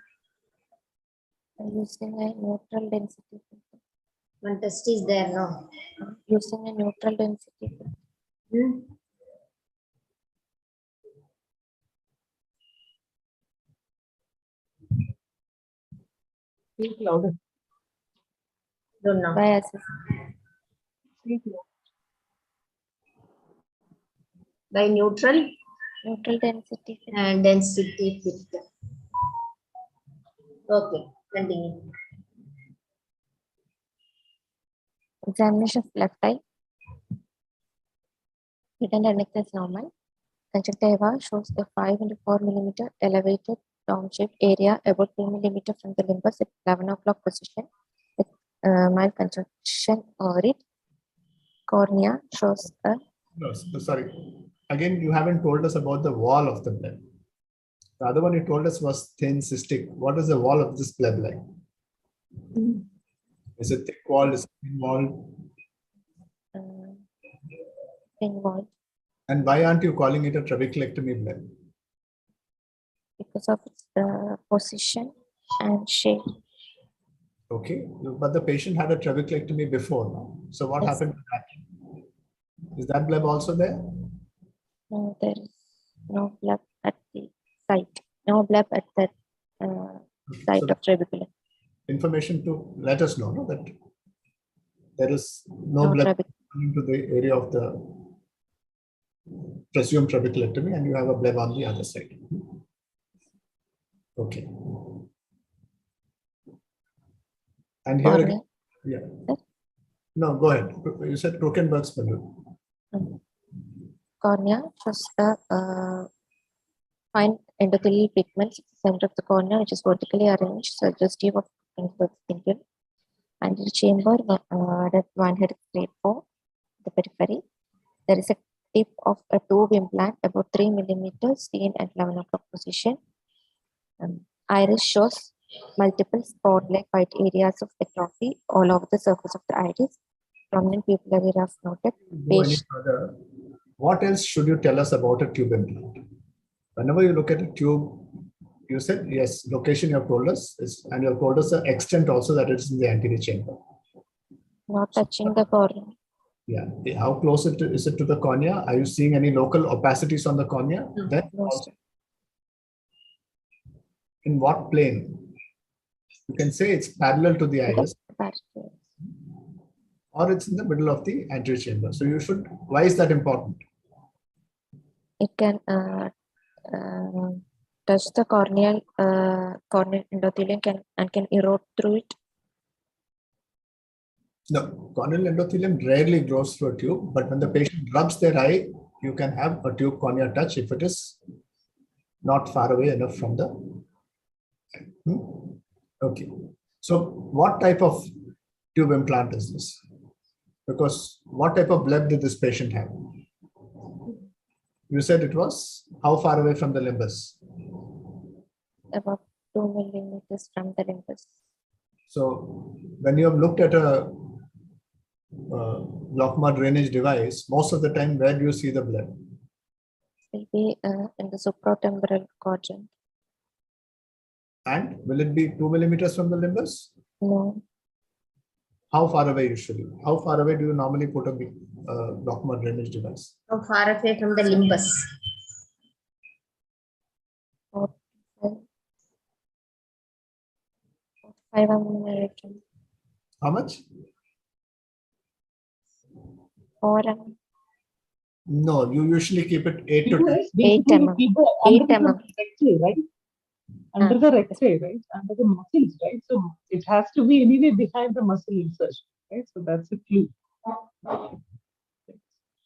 Using a neutral density filter. One test is there, no? Using a neutral density filter. Hmm. Speak louder. Don't know. By assessing. Speak louder. By neutral Neutral density filter. and density filter. Okay, continue. Examination of left eye. Hidden adnexus is normal. Conjunctiva shows a 5 into 4 millimeter elevated dome-shaped area about 2 millimeter from the limbus at 11 o'clock position with mild constriction over it. Cornea shows a No, sorry. Again, you haven't told us about the wall of the bleb. The other one you told us was thin cystic. What is the wall of this bleb like? Is it thick wall? Is it thin wall? thin wall And why aren't you calling it a trabeculectomy bleb? because of its position and shape. Okay, but the patient had a trabeculectomy before. No? So what Yes. happened to that? Is that bleb also there? No, there is no bleb at the site. No bleb at the site So of trabeculum. information to let us know, no, that there is no No bleb trabeculum. coming to the area of the presumed trabeculectomy and you have a bleb on the other side. Okay. And here again, yeah. No, go ahead. You said Krokenberg's balloon. Cornea shows a fine endothelial pigments at the center of the cornea, which is vertically arranged, suggestive of Krokenberg's balloon. And the chamber that one had grade 4, the periphery. There is a tip of a tube implant about 3 millimeters seen at 11 o'clock position. Iris shows multiple spot-like white areas of atrophy all over the surface of the iris. Prominent pupillary rough noted. Go any further. What else should you tell us about a tube implant? Whenever you look at a tube, you said, yes, location you have told us, and you have told us the extent also that it's in the anterior chamber. Not touching the cornea. Yeah. How close is it to the cornea? Are you seeing any local opacities on the cornea? Then also, in what plane? You can say it's parallel to the iris or it's in the middle of the anterior chamber. So you should, why is that important? It can touch the corneal endothelium and can erode through it. No, corneal endothelium rarely grows through a tube, but when the patient rubs their eye, you can have a tube cornea touch if it is not far away enough from the. Okay. So what type of tube implant is this? Because what type of bleb did this patient have? You said it was how far away from the limbus? About 2 millimeters from the limbus. So when you have looked at a glaucoma drainage device, most of the time, where do you see the bleb? Will be in the supratemporal quadrant. And will it be 2 millimeters from the limbus? No. How far away usually? How far away do you normally put a glaucoma drainage device? How far away from the limbus? 5 mm. How much? 4 mm. No, you usually keep it 8 to 10. 8 mm. 8 mm. Right? Under the recti, right? Under the muscles, right? So it has to be anyway behind the muscle insertion, right? So that's a clue.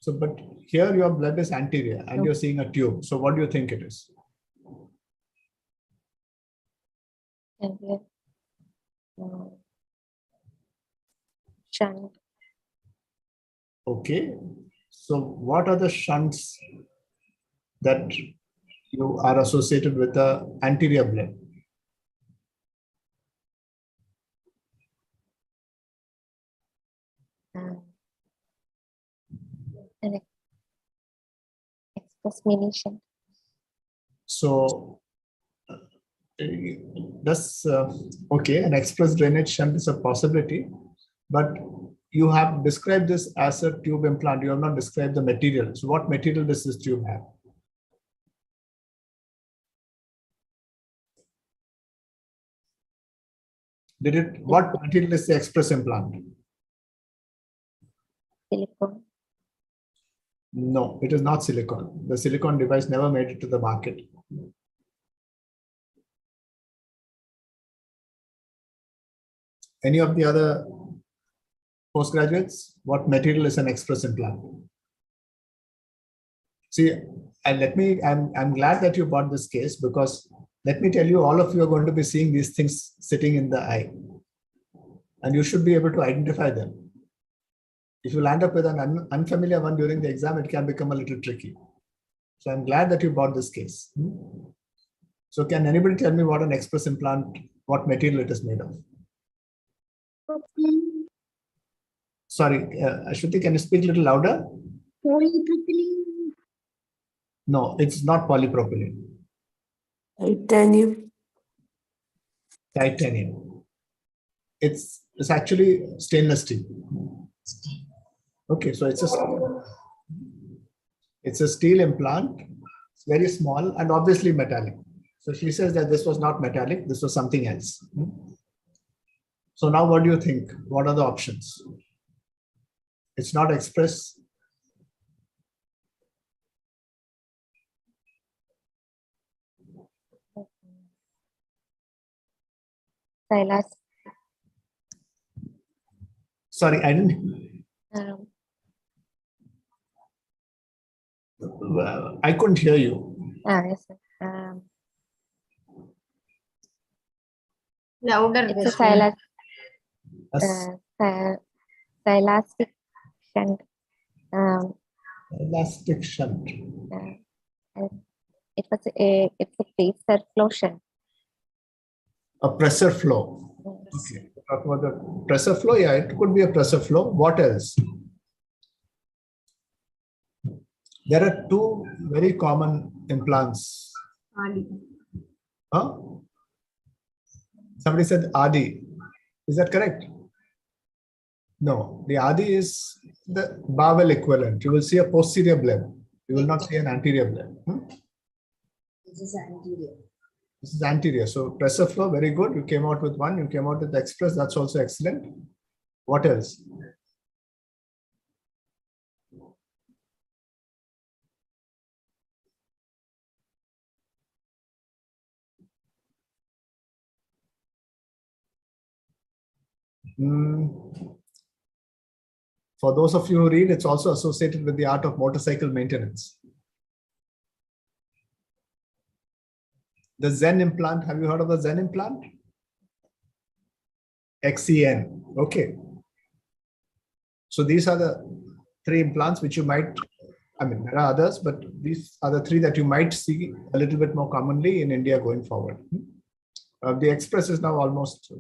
So, but here your bleb is anterior and you're seeing a tube. So what do you think it is? And we have shunt. Okay. So what are the shunts that you are associated with the anterior blade? An express mination. So okay, an express drainage shunt is a possibility, but you have described this as a tube implant. You have not described the material. So what material does this tube have? What material is the express implant? Silicone. No, it is not silicone. The silicone device never made it to the market. Any of the other postgraduates? What material is an express implant? See, and I'm glad that you bought this case, because let me tell you, all of you are going to be seeing these things sitting in the eye, and you should be able to identify them. If you land up with an unfamiliar one during the exam, it can become a little tricky. So I'm glad that you bought this case. So can anybody tell me what an express implant, what material it is made of? Sorry, Ashwati, can you speak a little louder? Polypropylene. No, it's not polypropylene. Titanium. Titanium. It's actually stainless steel. Okay, so it's a steel implant. It's very small and obviously metallic. So she says that this was not metallic, this was something else. So now what do you think? What are the options? It's not express. Silas. Sorry, I didn't. I couldn't hear you. Yes. Louder. It's a silas. A Silastic shunt. elastic shunt. It's a pressure flow shunt. A pressure flow. Okay. Talk about the pressure flow. Yeah, it could be a pressure flow. What else? There are two very common implants. Adi. Huh? Somebody said Adi. Is that correct? No, the Adi is the Bowel equivalent. You will see a posterior bleb. You will not see an anterior bleb. This is anterior. This is anterior. So pressure flow, very good. You came out with one. You came out with the express. That's also excellent. What else? For those of you who read, it's also associated with the art of motorcycle maintenance. The Zen implant, have you heard of the Zen implant? XEN, okay. So these are the three implants which you might, I mean, there are others, but these are the three that you might see a little bit more commonly in India going forward. The express is now almost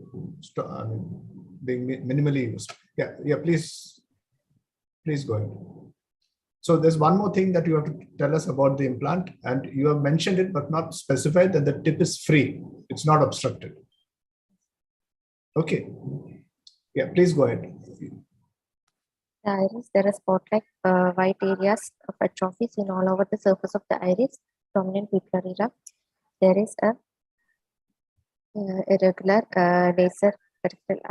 being minimally used. Yeah, please go ahead. So there's one more thing that you have to tell us about the implant, and you have mentioned it but not specified that the tip is free. It's not obstructed. Okay. Yeah, please go ahead. The iris, there are spot-like white areas of atrophies in all over the surface of the iris, prominent pupillary ruff. There is a irregular laser peripheral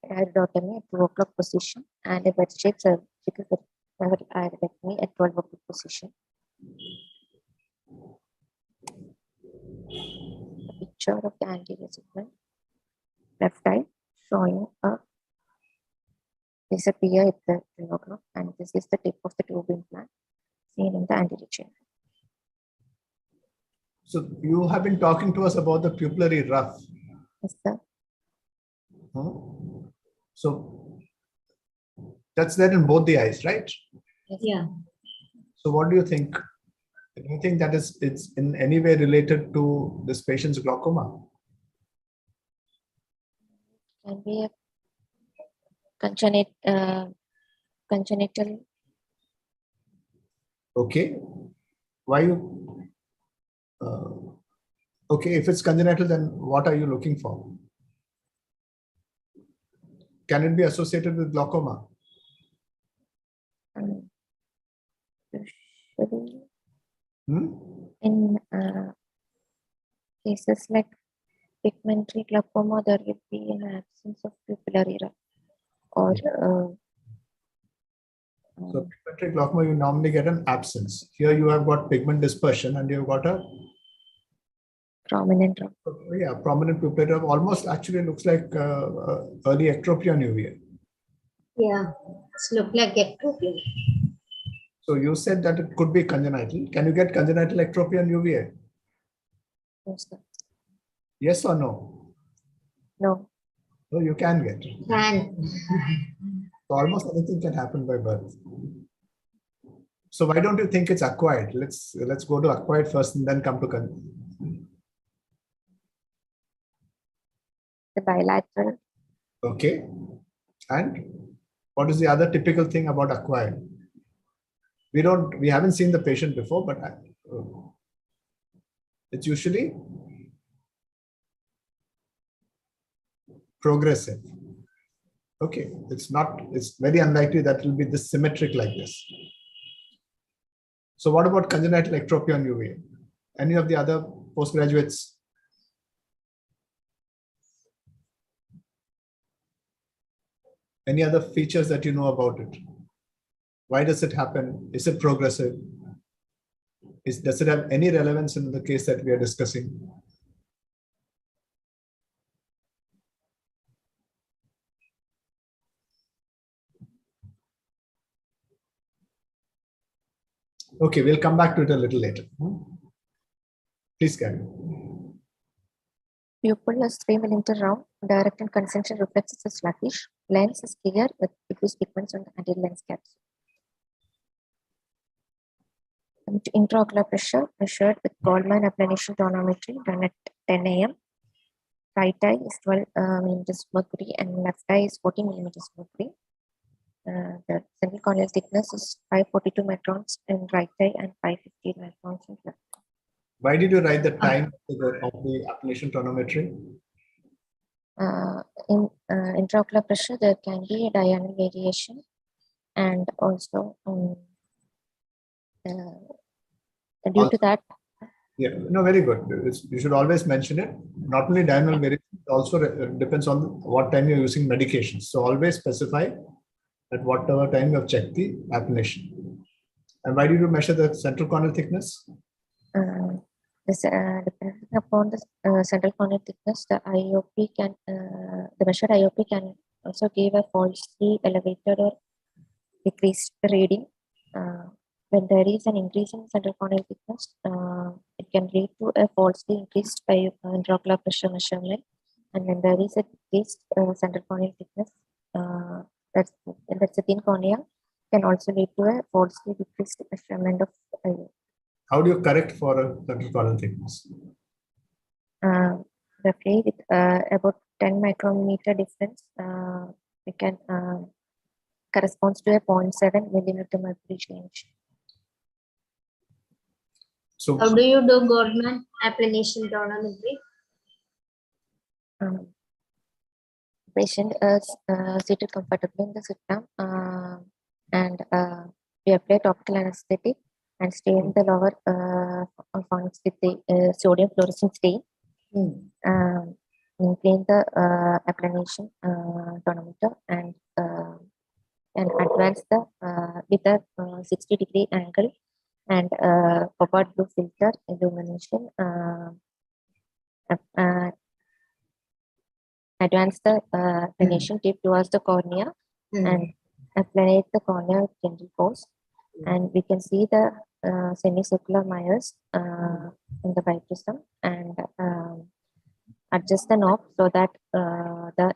iridotomy at 2 o'clock position and a wedge-shaped surgical iridectomy at 12 o'clock position. A picture of the anterior segment, left eye, showing a disappear at the 12 o'clock, and this is the tip of the tube implant seen in the anterior chamber. So you have been talking to us about the pupillary ruff. Yes, sir. So that's there in both the eyes, right? Yeah. So what do you think Do you think that it's in any way related to this patient's glaucoma? Can be a congenital. Okay. Why you? Okay, if it's congenital, then what are you looking for? Can it be associated with glaucoma? Usually Hmm? in cases like pigmentary glaucoma, there will be an absence of pupillary era or So pigmentary glaucoma, you normally get an absence. Here you have got pigment dispersion and you've got a prominent. prominent pupillary. Almost actually looks like early ectropia on UVA. Yeah, it's look like ectropia. So you said that it could be congenital. Can you get congenital ectropia on UVA? Yes or no? No. So you can get. Can. So almost anything can happen by birth. So why don't you think it's acquired? Let's go to acquired first and then come to The bilateral. Okay. And what is the other typical thing about acquired? We haven't seen the patient before, but it's usually progressive. Okay, it's very unlikely that it will be this symmetric like this. So what about congenital ectropia on UVA? Any of the other postgraduates? Any other features that you know about it? Why does it happen? Is it progressive? Does it have any relevance in the case that we are discussing? Okay, we'll come back to it a little later. Please carry on. Pupil is 3 mm round, direct and concentric reflexes is sluggish. Lens is clear with diffuse pigments on the anterior lens caps. Intraocular pressure measured with Goldman applanation tonometry done at 10 a.m. Right eye is 12 mm mercury and left eye is 14 mm mercury. The central corneal thickness is 542 microns in right eye and 550 microns in left eye. Why did you write the time of the applanation tonometry? In intraocular pressure, there can be a diurnal variation, and also due to that. Yeah, no, very good. You should always mention it. Not only diurnal variation, it also depends on what time you're using medications. So always specify at whatever time you have checked the applanation. And why did you measure the central corneal thickness? Depending upon the central corneal thickness, the IOP can the measured IOP can also give a falsely elevated or decreased reading. When there is an increase in central corneal thickness, it can lead to a falsely increased intraocular pressure measurement. And when there is a decreased central corneal thickness, that's a thin cornea, can also lead to a falsely decreased measurement of IOP. How do you correct for a central corneal thickness? Roughly with about 10 micrometer difference, we can corresponds to a 0.7 millimeter mercury change. So how do you do Goldman applanation tonometry? Patient is seated comfortably in the sit-down and we apply topical anesthetic and stain the lower phonics with the sodium fluorescent stain. Clean the applanation tonometer and advance the with a 60-degree angle and copper blue filter illumination. Advance the applanation tip towards the cornea and apply the cornea with gentle force. And we can see the semicircular mires in the biprism and adjust the knob so that the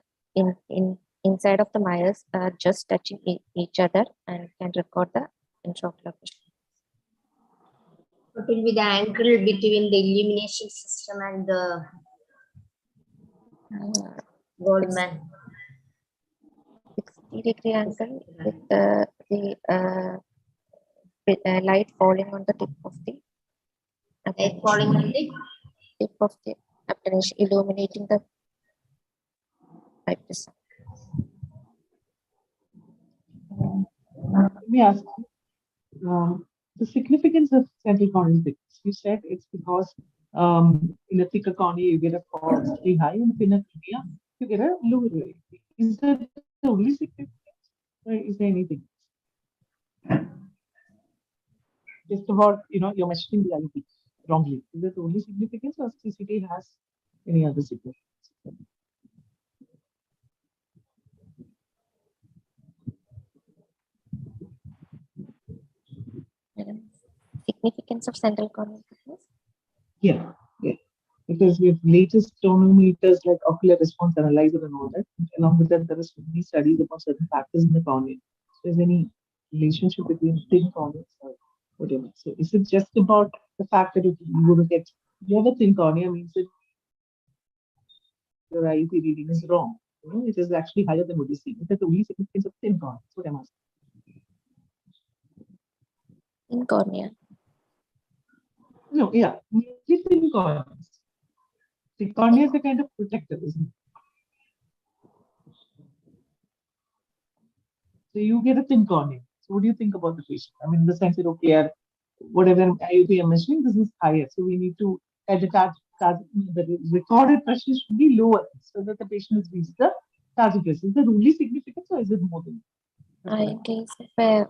inside of the mires are just touching each other and can record the intraocular pressure. What will be the angle between the illumination system and the Goldman? 60-degree angle with light falling on the tip of the Light falling on the apparition, illuminating the iris. Let me ask you, the significance of central corneal thickness. You said it's because in a thicker cornea you get a falsely high, and in a cornea you get a lower rate. Is that the only significance, or is there anything? Just about, you're measuring the IOP wrongly. Is that the only significance, or CCT has any other significance? Significance of central corneal thickness? Yeah. Because we have latest tonometers like ocular response analyzer and all that. Along with that, there are so many studies about certain factors in the cornea. So is there any relationship between thin corneas or whatever? So is it just about the fact that if you have a thin cornea means that your IUP reading is wrong? It is actually higher than what you see. Is that the only significance of thin cornea? That's what I'm asking. In cornea. No, yeah, thin corneas. The cornea is a kind of protector, isn't it? So you get a thin cornea. So what do you think about the patient? I mean, in the sense that, okay, whatever IUP I'm measuring, this is higher. So we need to the recorded pressure should be lower so that the patient has reached the target pressure. Is that only significance, or is it more than that? In case of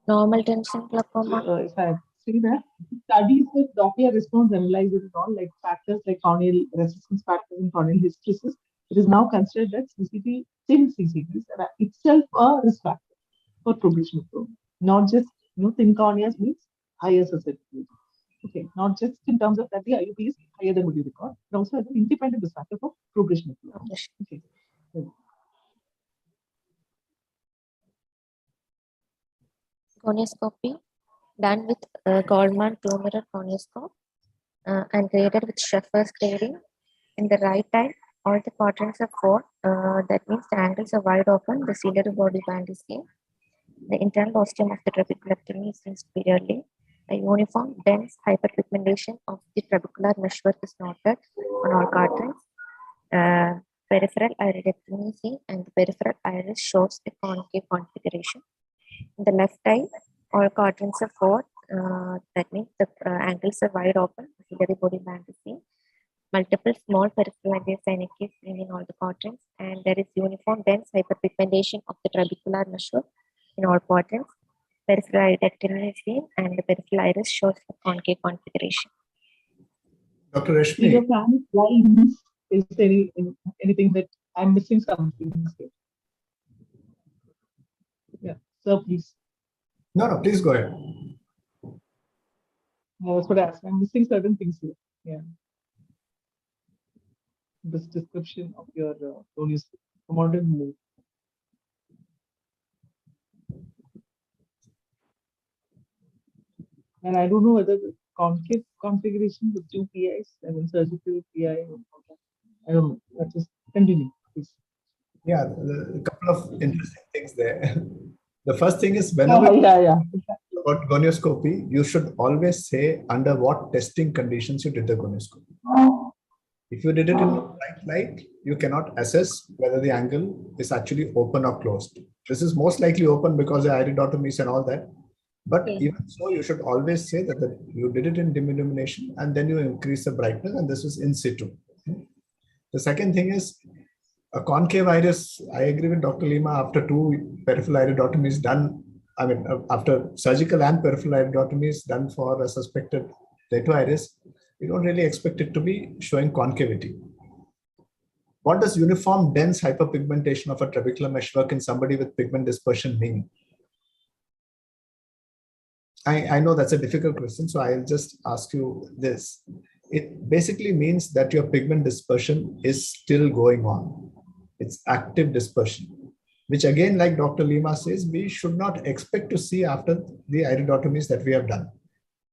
normal tension glaucoma. If I say that, studies with Doppler response analyzer and all, like factors like corneal resistance factors and corneal hysteresis, it is now considered that thin CCTs are itself a risk factor for progression of glaucoma. Not just, thin corneas means higher susceptibility. Okay, not just in terms of that the IUP is higher than what you record, but also as an independent risk factor for progression of glaucoma. Okay. Gonioscopy done with Goldman two-mirror gonioscope and graded with Scheffer's grading. In the right eye, all the quadrants are 4. That means the angles are wide open, the ciliary body band is seen. The internal ostium of the trabeculectomy is seen superiorly. A uniform, dense hyperpigmentation of the trabecular meshwork is noted on all quadrants. Peripheral iridectomy is seen, and the peripheral iris shows a concave configuration. In the left eye, all quadrants are 4. That means the angles are wide open, the ciliary body band is seen. Multiple small peripheral angiosync is seen in all the quadrants, and there is uniform dense hyperpigmentation of the trabecular meshwork in all quadrants. Peripheral iridectomy is seen, and the peripheral iris shows a concave configuration. Dr. Rashmi, is there anything that I'm missing something? Yeah, so please. No, please go ahead. That's what I asked. I'm missing certain things here. Yeah. This description of your modern move. And I don't know whether the concave configuration with 2 PIs, surgical PI. I don't know. Let's just continue, please. Yeah, a couple of interesting things there. The first thing is whenever about gonioscopy, you should always say under what testing conditions you did the gonioscopy. If you did it in bright light, you cannot assess whether the angle is actually open or closed. This is most likely open because the iridotomies and all that. But even so, you should always say that you did it in dim illumination and then you increase the brightness, and this is in situ. The second thing is a concave iris. I agree with Dr. Lima. After 2 peripheral iridotomies done, after surgical and peripheral iridotomies done for a suspected leto iris, you don't really expect it to be showing concavity. What does uniform dense hyperpigmentation of a trabecular meshwork in somebody with pigment dispersion mean? I know that's a difficult question, so I'll just ask you this. It basically means that your pigment dispersion is still going on. It's active dispersion. which again, like Dr. Lima says, we should not expect to see after the iridotomies that we have done.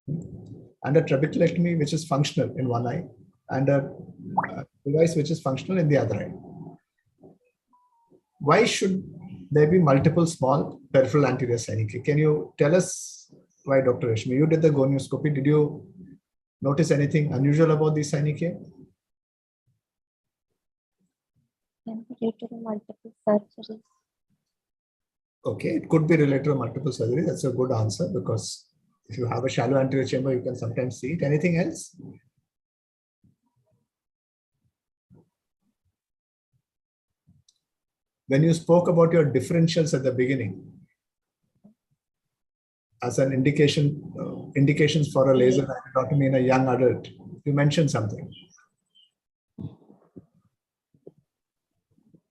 And a trabeculectomy, which is functional in one eye, and a device which is functional in the other eye. Why should there be multiple small peripheral anterior synechiae? Can you tell us why, Dr. Rashmi? You did the gonioscopy. Did you notice anything unusual about these synechiae? Related to multiple surgeries. Okay, it could be related to multiple surgery. That's a good answer, because if you have a shallow anterior chamber, you can sometimes see it. Anything else? When you spoke about your differentials at the beginning, as an indications for a laser iridotomy in a young adult, you mentioned something.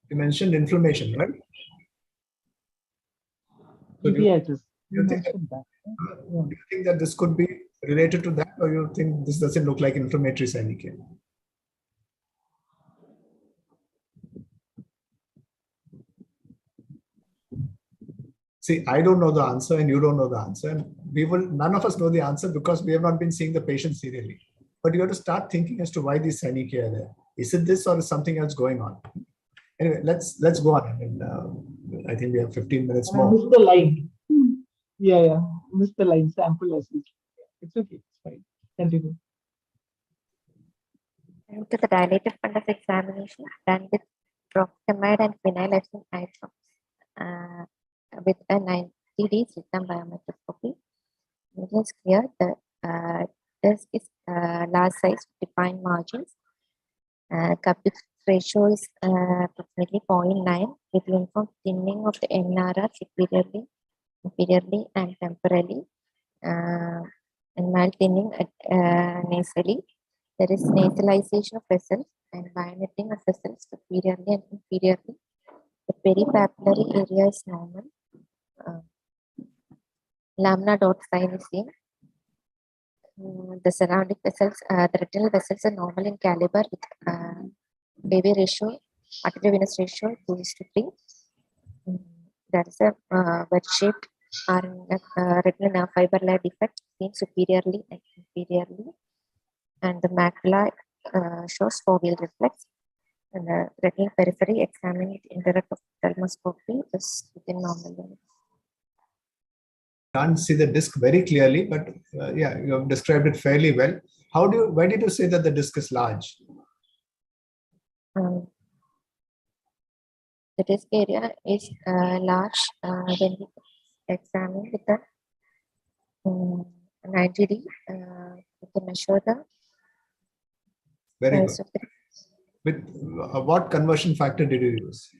You mentioned inflammation, right? So do you think that this could be related to that, or you think this doesn't look like inflammatory synechiae? See, I don't know the answer and you don't know the answer. And none of us know the answer because we have not been seeing the patient serially. But you have to start thinking as to why these synechiae are there. Is it this or is something else going on? Anyway, let's go on. I mean, I think we have 15 minutes more. Missed the line. Yeah. Missed the line. Sample as well. It's okay. It's fine. Continue. To the dilated fundus examination done with proctamide and phenylephrine eye drops with a 90-day system biomicroscopy. It is clear the disc is large size, defined margins. Cubic ratio is approximately 0.9 with uniform thinning of the NRR superiorly, inferiorly, and temporally, and mild thinning nasally. There is nasalization of vessels and bionetting of vessels superiorly and inferiorly. The peripapillary area is normal. Lamina dot sign is seen. The surrounding vessels, the retinal vessels are normal in caliber with AV ratio, arteriovenous ratio 2:3. There is a wedge-shaped retinal nerve fiber layer defect seen superiorly and inferiorly, and the macula shows foveal reflex. And the retinal periphery examined with indirect ophthalmoscopy is within normal limits. Can't see the disc very clearly, but yeah, you have described it fairly well. Why did you say that the disc is large? The disc area is large when we examine with the 90D. We can measure the Very size good. of the With what conversion factor did you use?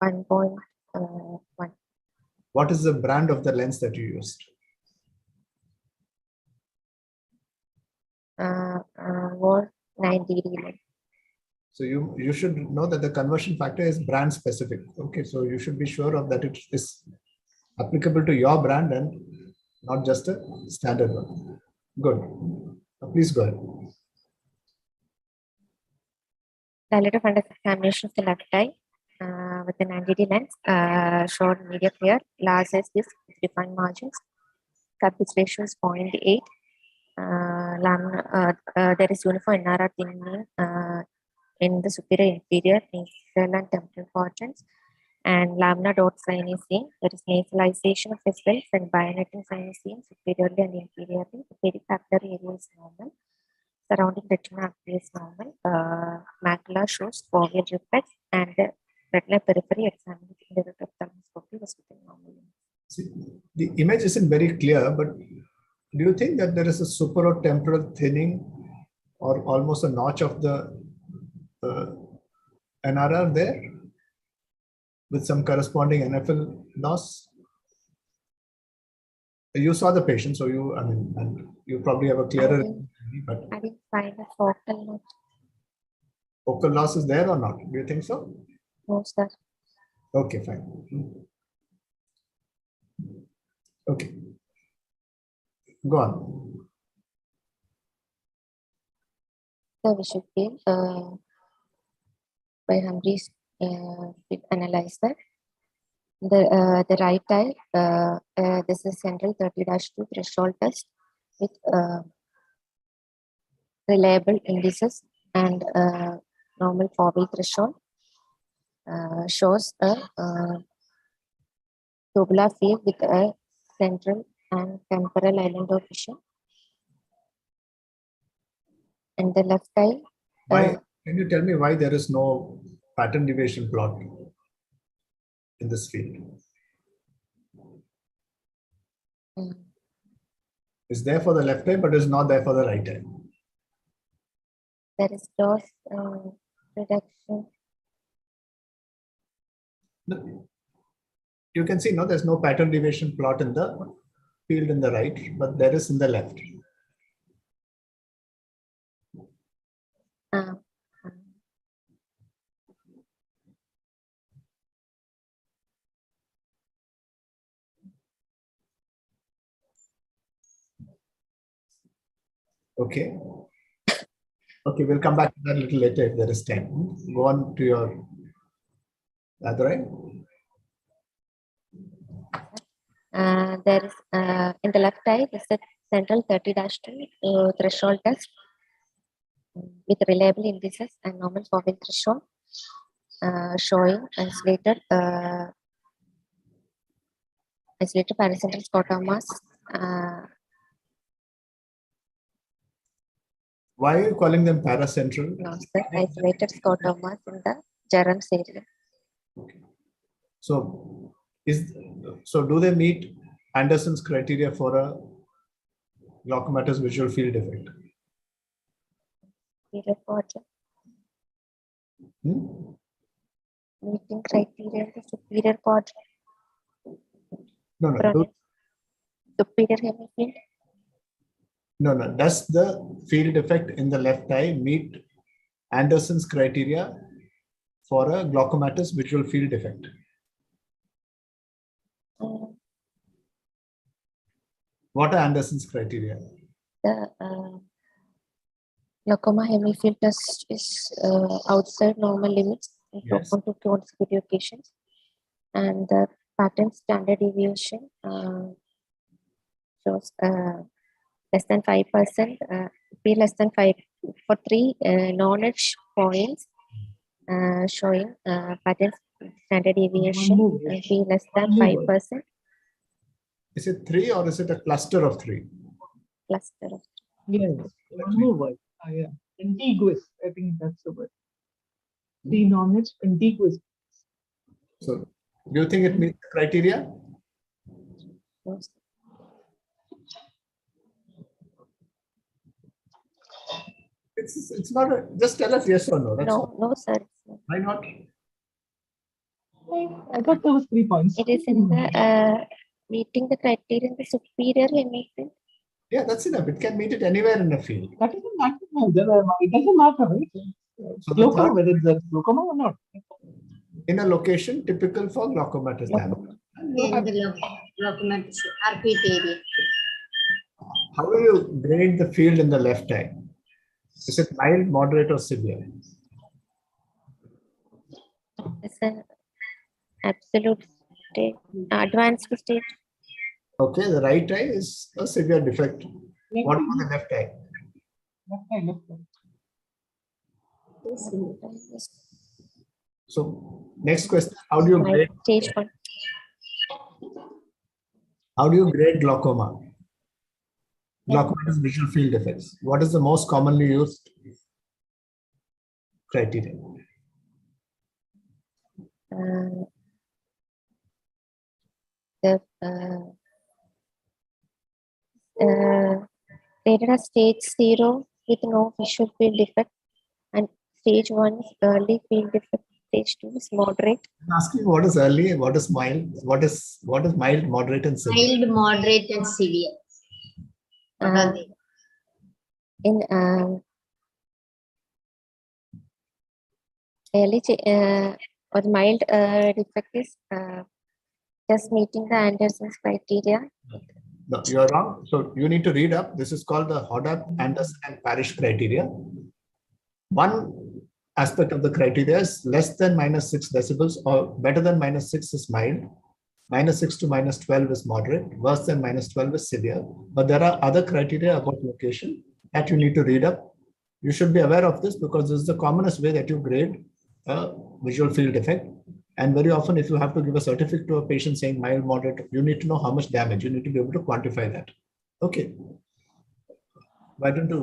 1.1. What is the brand of the lens that you used? Or 90D lens. So you should know that the conversion factor is brand specific. Okay, so you should be sure of that it is applicable to your brand and not just a standard one. Good. Please go ahead. Dilated fundus examination of the left eye with the 90D lens showed media clear, large size disc with defined margins. Cubic ratio is 0.8. There is uniform NRR thinning in the superior, inferior, nasal, and temporal quadrants, and lamina dot sign is seen. There is nasalization of vessels and bionetting sign is seen superiorly and inferiorly. The peripapillary area is normal. Surrounding retina is normal. Macula shows foveal reflex, and the retinal periphery examined with indirect ophthalmoscopy was within normal. See, the image isn't very clear, but do you think that there is a superotemporal thinning or almost a notch of the NRR there with some corresponding NFL loss? You saw the patient, so and you probably have a clearer. But I didn't find a focal notch. Focal loss is there or not? Do you think so? No, sir. Okay, fine. Okay. Go on. So we should be by Humphreys analyzer The right eye, this is central 30-2 threshold test with reliable indices and normal foveal threshold. Shows a tubular field with a central and temporal island of vision. And the left eye, Why? Can you tell me why there is no pattern deviation plot in this field? It's there for the left eye, but is not there for the right eye. there is loss reduction. No. You can see, no, there's no pattern deviation plot in the field in the right, but there is in the left. Okay. Okay, we'll come back to that a little later if there is time. Go on to your other eye. There is in the left eye, this is central 30-2 threshold test with reliable indices and normal foveal threshold, showing isolated paracentral scotomas. Why are you calling them paracentral? No, sir, isolated scotomas in the germs area. So, do they meet Anderson's criteria for a glaucomatous visual field defect? Superior quadrant. Meeting criteria in the superior quadrant. No. Superior hemifield. No. Does the field defect in the left eye meet Anderson's criteria for a glaucomatous visual field defect? What are Anderson's criteria? The glaucoma hemifield test is outside normal limits in Yes. 2 to 2 occasions, and the pattern standard deviation shows less than 5%, be less than 5 for 3 non-edge points, showing pattern standard deviation be less than 5%. Is it 3 or is it a cluster of 3? Cluster of Yes, one more word. Yeah. Contiguous. I think that's the word. The knowledge contiguous. So, do you think it meets the criteria? those. It's not a, just tell us yes or no. That's all. No, sir. it's not. Why not? I thought there was 3 points. It is in the meeting the criteria in the superior hemifield. Yeah, that's enough. It can meet it anywhere in the field. That doesn't matter. It doesn't matter, right? So the Glaucoma, third- whether it's a glaucoma or not. In a location typical for glaucomatous damage. In the glaucomatous arcuate area. How do you grade the field in the left eye? Is it mild, moderate, or severe? It's an absolute state, advanced state. Okay, the right eye is a severe defect. What about the left eye? Left eye. So, next question: How do you grade? Stage 1. How do you grade glaucoma? Glaucomatous visual field defects. What is the most commonly used criteria? Rated as stage 0 with no visual field defect, and stage 1 is early field defect. Stage 2 is moderate. I'm asking what is early, what is mild, what is mild, moderate, and severe. Mild, moderate, and severe. What are they? In early or mild defect is just meeting the Anderson's criteria. No, you're wrong. So you need to read up. This is called the Hodder, Anderson, and Parrish criteria. One aspect of the criteria is less than -6 decibels or better than -6 is mild. -6 to -12 is moderate. Worse than -12 is severe. But there are other criteria about location that you need to read up. You should be aware of this because this is the commonest way that you grade a visual field defect. And very often, if you have to give a certificate to a patient saying mild, moderate, you need to know how much damage. You need to be able to quantify that. Okay. Why don't you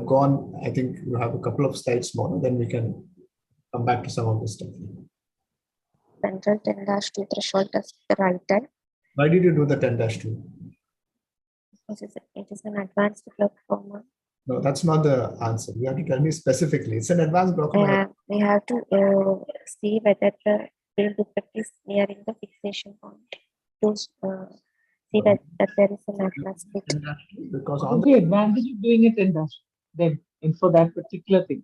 go on? I think you have a couple of slides more, then we can come back to some of this stuff. Central 10-2 threshold test, the right eye. Why did you do the 10-2? It is an advanced glaucoma. No, that's not the answer. You have to tell me specifically. It's an advanced glaucoma. We have to see whether the field defect is nearing the fixation point to see that there is an atlas split. Because What on is the advantage of doing it in dash then, and for that particular thing,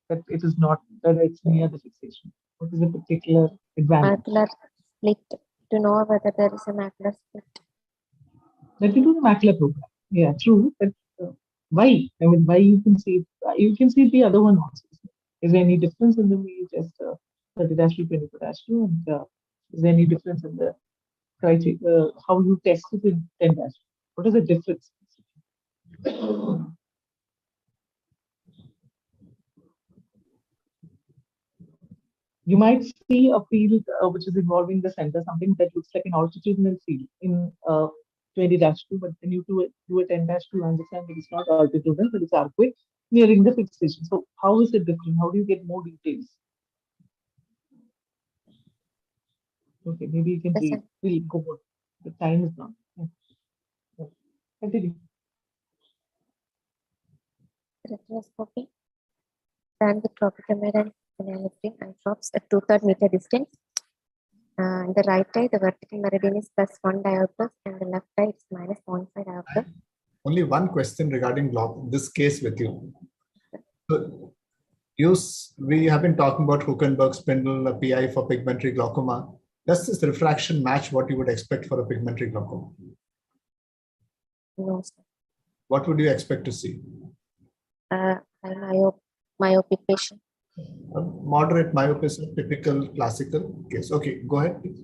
that it is not, that it's near the fixation? What is the particular advantage? Macular split, to know whether there is an atlas split. Let me do the macular program. Yeah, true. But why? I mean, why you can see the other one also. Is there any difference in the way you test 30-2, 24-2, and is there any difference in the criteria, how you test it in 10-? What is the difference? You might see a field which is involving the center, something that looks like an altitudinal field in 20-2, but then you do a 10-2, understand that it's not altitudinal, but it's arcuate nearing the fixation. So how is it different? How do you get more details? Okay, maybe you can read. We'll go on. The time is gone. Yeah. Continue. Retroscopy. Stand with tropic camera and eye drops at 2/3 meter distance. In the right eye, the vertical meridian is +1 diopter, and the left eye is -0.5 diopter. only one question regarding this case with you. So, we have been talking about Huckenberg spindle, a PI for pigmentary glaucoma. Does this refraction match what you would expect for a pigmentary glaucoma? No, sir. What would you expect to see? Myopic patient. A moderate myopia, typical classical case. Okay, go ahead, please.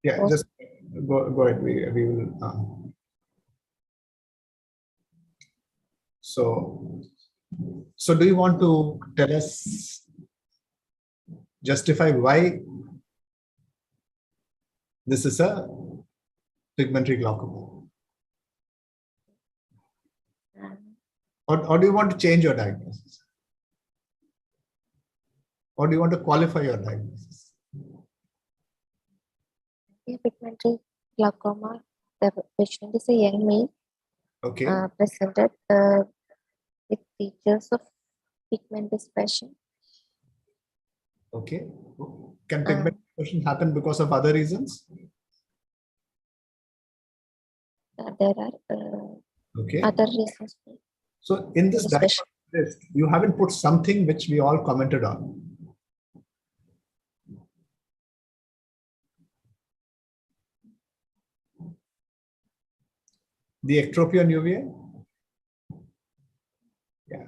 Yeah, just go ahead. We will. So do you want to tell us, justify why this is a pigmentary glaucoma? Or do you want to change your diagnosis? Or do you want to qualify your diagnosis? Pigmentary glaucoma. The patient is a young male. Okay. Presented with features of pigment dispersion. Okay. Can pigment dispersion happen because of other reasons? There are okay. other reasons. So in this diagnosis list, you haven't put something which we all commented on. The ectropion UVA? Yeah.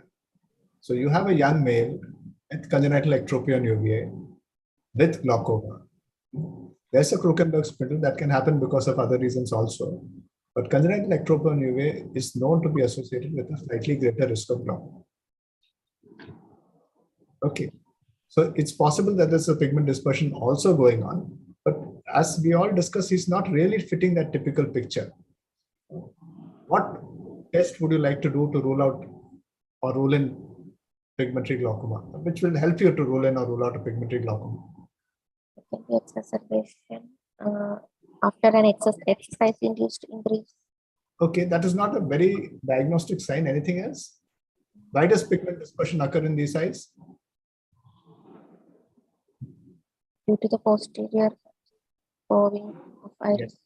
So you have a young male with congenital ectropion UVA with glaucoma. There's a Krukenberg spindle that can happen because of other reasons also. But congenital ectropion UVA is known to be associated with a slightly greater risk of glaucoma. Okay. So it's possible that there's a pigment dispersion also going on. But as we all discussed, he's not really fitting that typical picture. What test would you like to do to rule out or rule in pigmentary glaucoma, which will help you to rule in or rule out a pigmentary glaucoma? It can be exacerbation after an exercise-induced increase. Okay, that is not a very diagnostic sign. Anything else? Why does pigment dispersion occur in these eyes? Due to the posterior bowing of iris. Yes.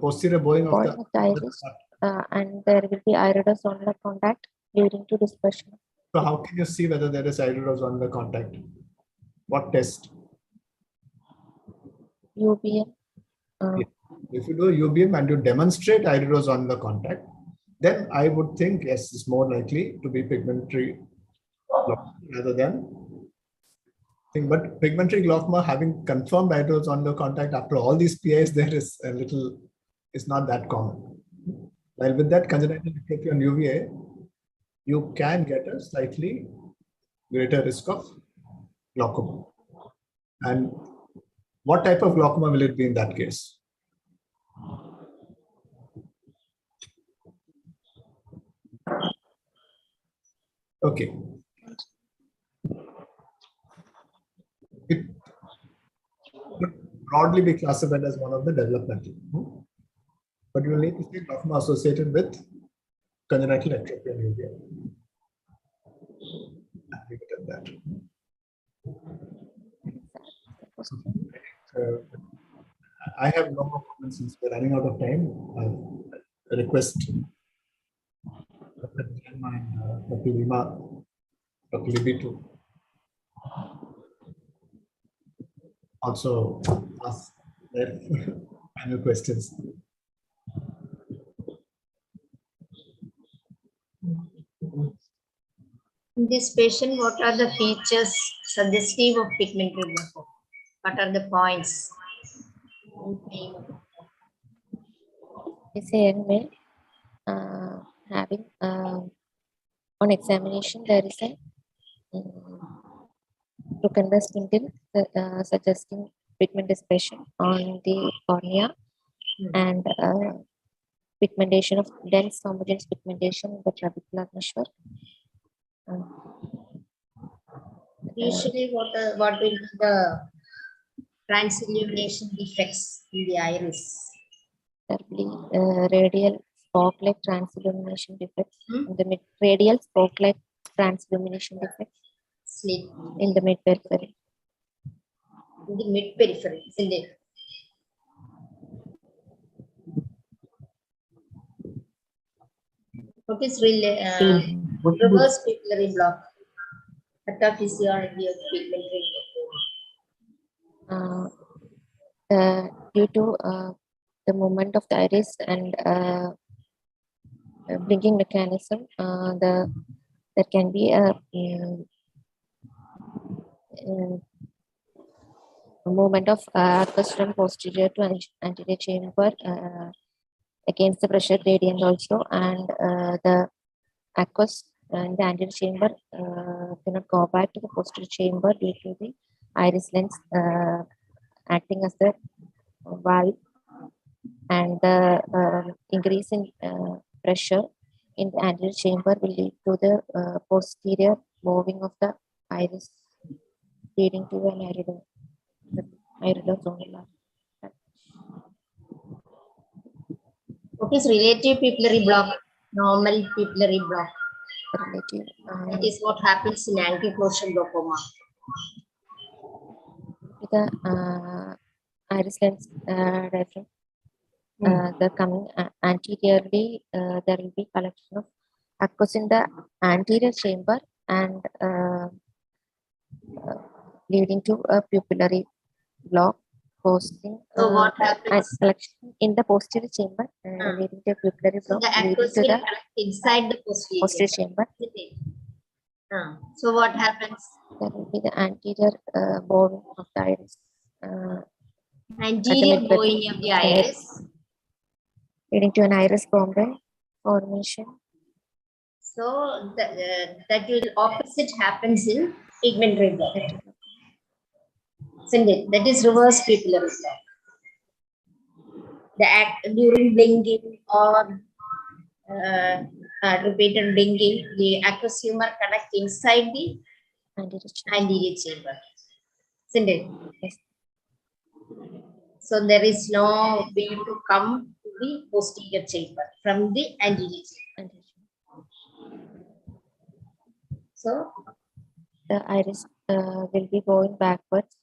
Posterior bowing of the iris. And there will be iridozonular contact leading to dispersion. So how can you see whether there is iridozonular contact? What test? UBM. If you do UBM and you demonstrate iridozonular contact, then I would think yes, it's more likely to be pigmentary rather than thing. But pigmentary glaucoma, having confirmed hydros on the contact after all these PIs, there is a little, it's not that common. While with that congenital ectopia on UVA, you can get a slightly greater risk of glaucoma. And what type of glaucoma will it be in that case? Okay. It could broadly be classified as one of the developmental. But you will need to see glaucoma associated with congenital ectopia on UVA. I'll leave it at that. I have no more comments since we're running out of time. I'll request Dr. Jayama and Dr. Lima, Dr. Libby to also ask their final questions. In this patient, what are the features suggestive of pigmentary glaucoma? What are the points? This young male having on examination there is a Rucunda spindle suggesting pigment dispersion on the cornea and pigmentation of dense homogeneous pigmentation in the trabecular meshwork. Usually, what will be the transillumination defects in the iris? There will be radial spoke-like transillumination defects in the mid radial spoke-like transillumination defects Slit in the mid periphery. in the mid periphery, isn't it? What is really reverse pupillary block? Pathophysiology of pigmentary glaucoma. Due to the movement of the iris and blinking mechanism, there can be a movement of aqueous from posterior to anterior chamber against the pressure gradient also, and the aqueous in the anterior chamber cannot go back to the posterior chamber due to the iris lens acting as the valve, and the increase in pressure in the anterior chamber will lead to the posterior moving of the iris, leading to an iridozonular. What is relative pupillary block? Normal pupillary block. Relative, That is what happens in ankylosing glaucoma. the iris lens diaphragm, the coming anteriorly, there will be collection of aqueous in the anterior chamber and leading to a pupillary block causing So what happens? collection in the posterior chamber leading to a pupillary So block the leading aqueous to will the collect inside the posterior. posterior chamber. Isn't it? So what happens? There will be the anterior bowing of the iris. Anterior mid- bowing of the iris. Leading to an iris bombe formation. So that will opposite happens in pigmentary block. Isn't it? That is reverse pupillary block. The act during blinking or repeated blinking, the aqueous humor connect inside the anterior chamber. Isn't it? Yes. So there is no way to come to the posterior chamber from the anterior chamber. So The iris will be going backwards.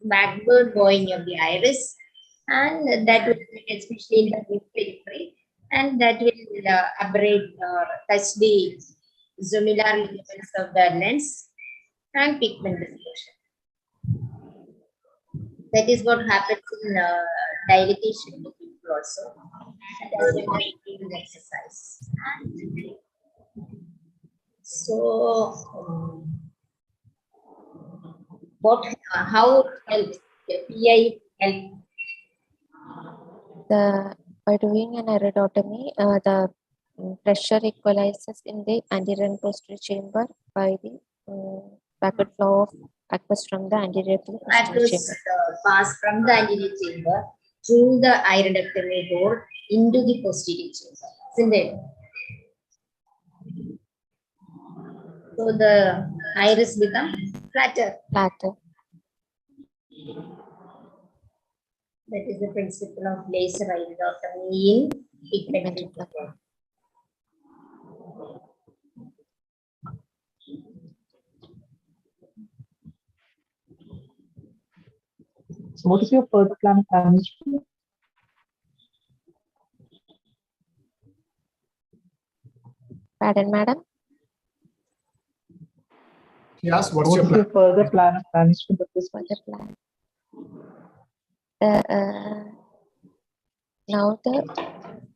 backward bowing of the iris, and that will especially in the mid periphery, and that will abrade or touch the zonular ligaments of the lens and pigment dispersion. That is what happens in dilatation in people also, and as well as during exercise. So What, how it helps, PI help? By doing an iridotomy, the pressure equalizes in the anterior and posterior chamber by the backward flow of aqueous from the anterior to the posterior Aqueous chamber. pass from the anterior chamber through the iridotomy hole into the posterior chamber, isn't it? So the iris becomes flatter. Flatter. That is the principle of laser iridotomy in pigmented glaucoma. So what is your further plan of management? Pardon, madam? Yes, what's What your is plan? your further plan of management of this? Further plan.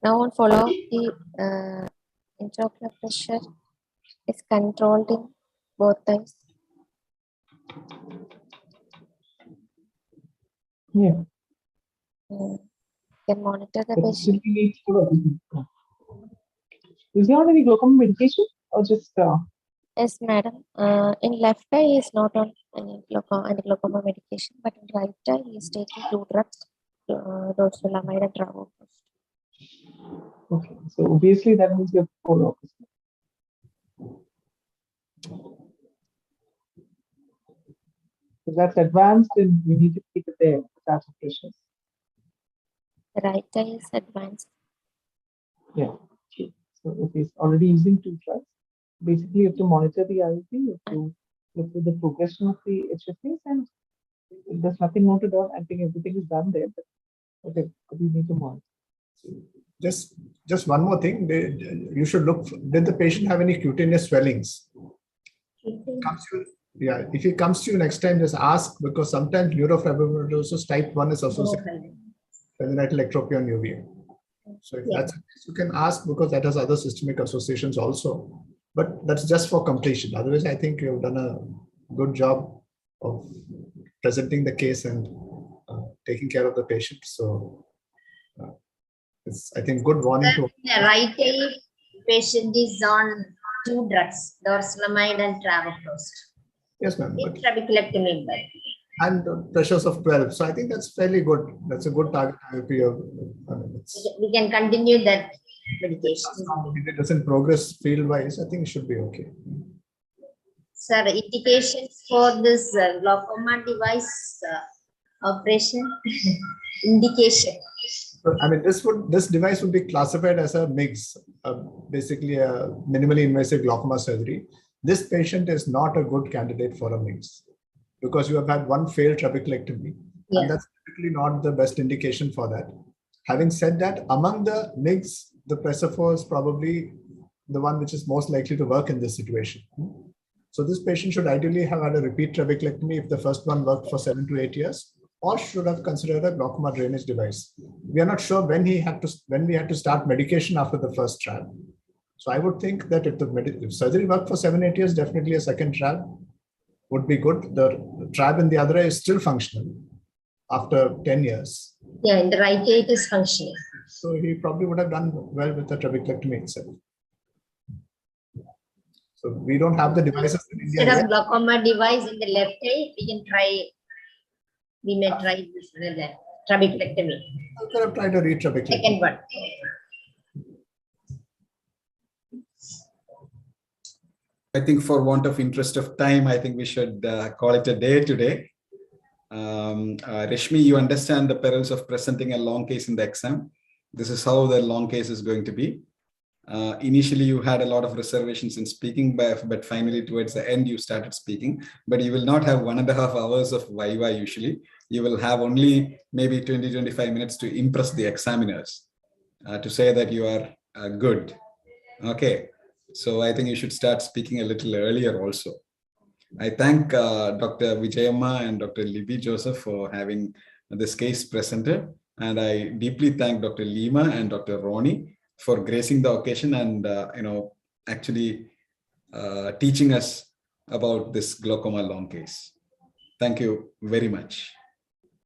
Now on follow-up, the intraocular pressure is controlled in both eyes. Yeah. Can monitor the But still patient. we need to do everything. Is there any glaucoma medication or just Yes, madam. In left eye, he is not on any anti-glaucoma medication, but in right eye, he is taking 2 drugs, dorzolamide and travoprost. okay? So obviously that means you have to follow up. So that's advanced, and we need to keep it there. That's pressures. The right eye is advanced. Yeah. Okay. So if he's already using 2 drugs, basically you have to monitor the IOP, you have to look at the progression of the HFAs, and if there's nothing more to do, I think everything is done there. But okay, but you need to monitor. Just one more thing. You should look. Did the patient have any cutaneous swellings? Yeah, if he comes to you next time, just ask, because sometimes neurofibromatosis type 1 is associated with congenital ectropia on uvea. So if that's the case, you can ask, because that has other systemic associations also. But that's just for completion. Otherwise, I think you've done a good job of presenting the case and taking care of the patient. So it's, I think, good warning to. The right eye patient is on 2 drugs, dorzolamide and travoprost. Yes, ma'am. In trabeculectomy. And pressures of 12. So I think that's fairly good. That's a good target IOP of. We can continue that medication. If it doesn't progress field-wise, I think it should be okay. Sir, indications for this glaucoma device operation? Indication. So, I mean, this device would be classified as a MIGS, basically a minimally invasive glaucoma surgery. This patient is not a good candidate for a MIGS, because you have had 1 failed trabeculectomy, and that's typically not the best indication for that. Having said that, among the MIGS, the Precipitating is probably the one which is most likely to work in this situation. So this patient should ideally have had a repeat trabeculectomy if the first one worked for 7 to 8 years, or should have considered a glaucoma drainage device. We are not sure when we had to start medication after the first trab. So I would think that if surgery worked for 7-8 years, definitely a second trab would be good. The trab in the other eye is still functional after 10 years. Yeah, in the right eye it is functioning. So he probably would have done well with the trabeculectomy itself. So we don't have the devices in India Instead yet. of glaucoma device in the left eye, we may try this trabeculectomy. I could have tried a retrabeculectomy. Second one. I think for want of interest of time, I think we should call it a day today. Rashmi, you understand the perils of presenting a long case in the exam. This is how the long case is going to be. Initially, you had a lot of reservations in speaking, but finally towards the end, you started speaking. But you will not have 1.5 hours of viva usually. You will have only maybe 20-25 minutes to impress the examiners, to say that you are good. Okay. So I think you should start speaking a little earlier also. I thank Dr. Vijayamma and Dr. Libby Joseph for having this case presented. And I deeply thank Dr. Lima and Dr. Ronnie for gracing the occasion and actually teaching us about this glaucoma long case. Thank you very much.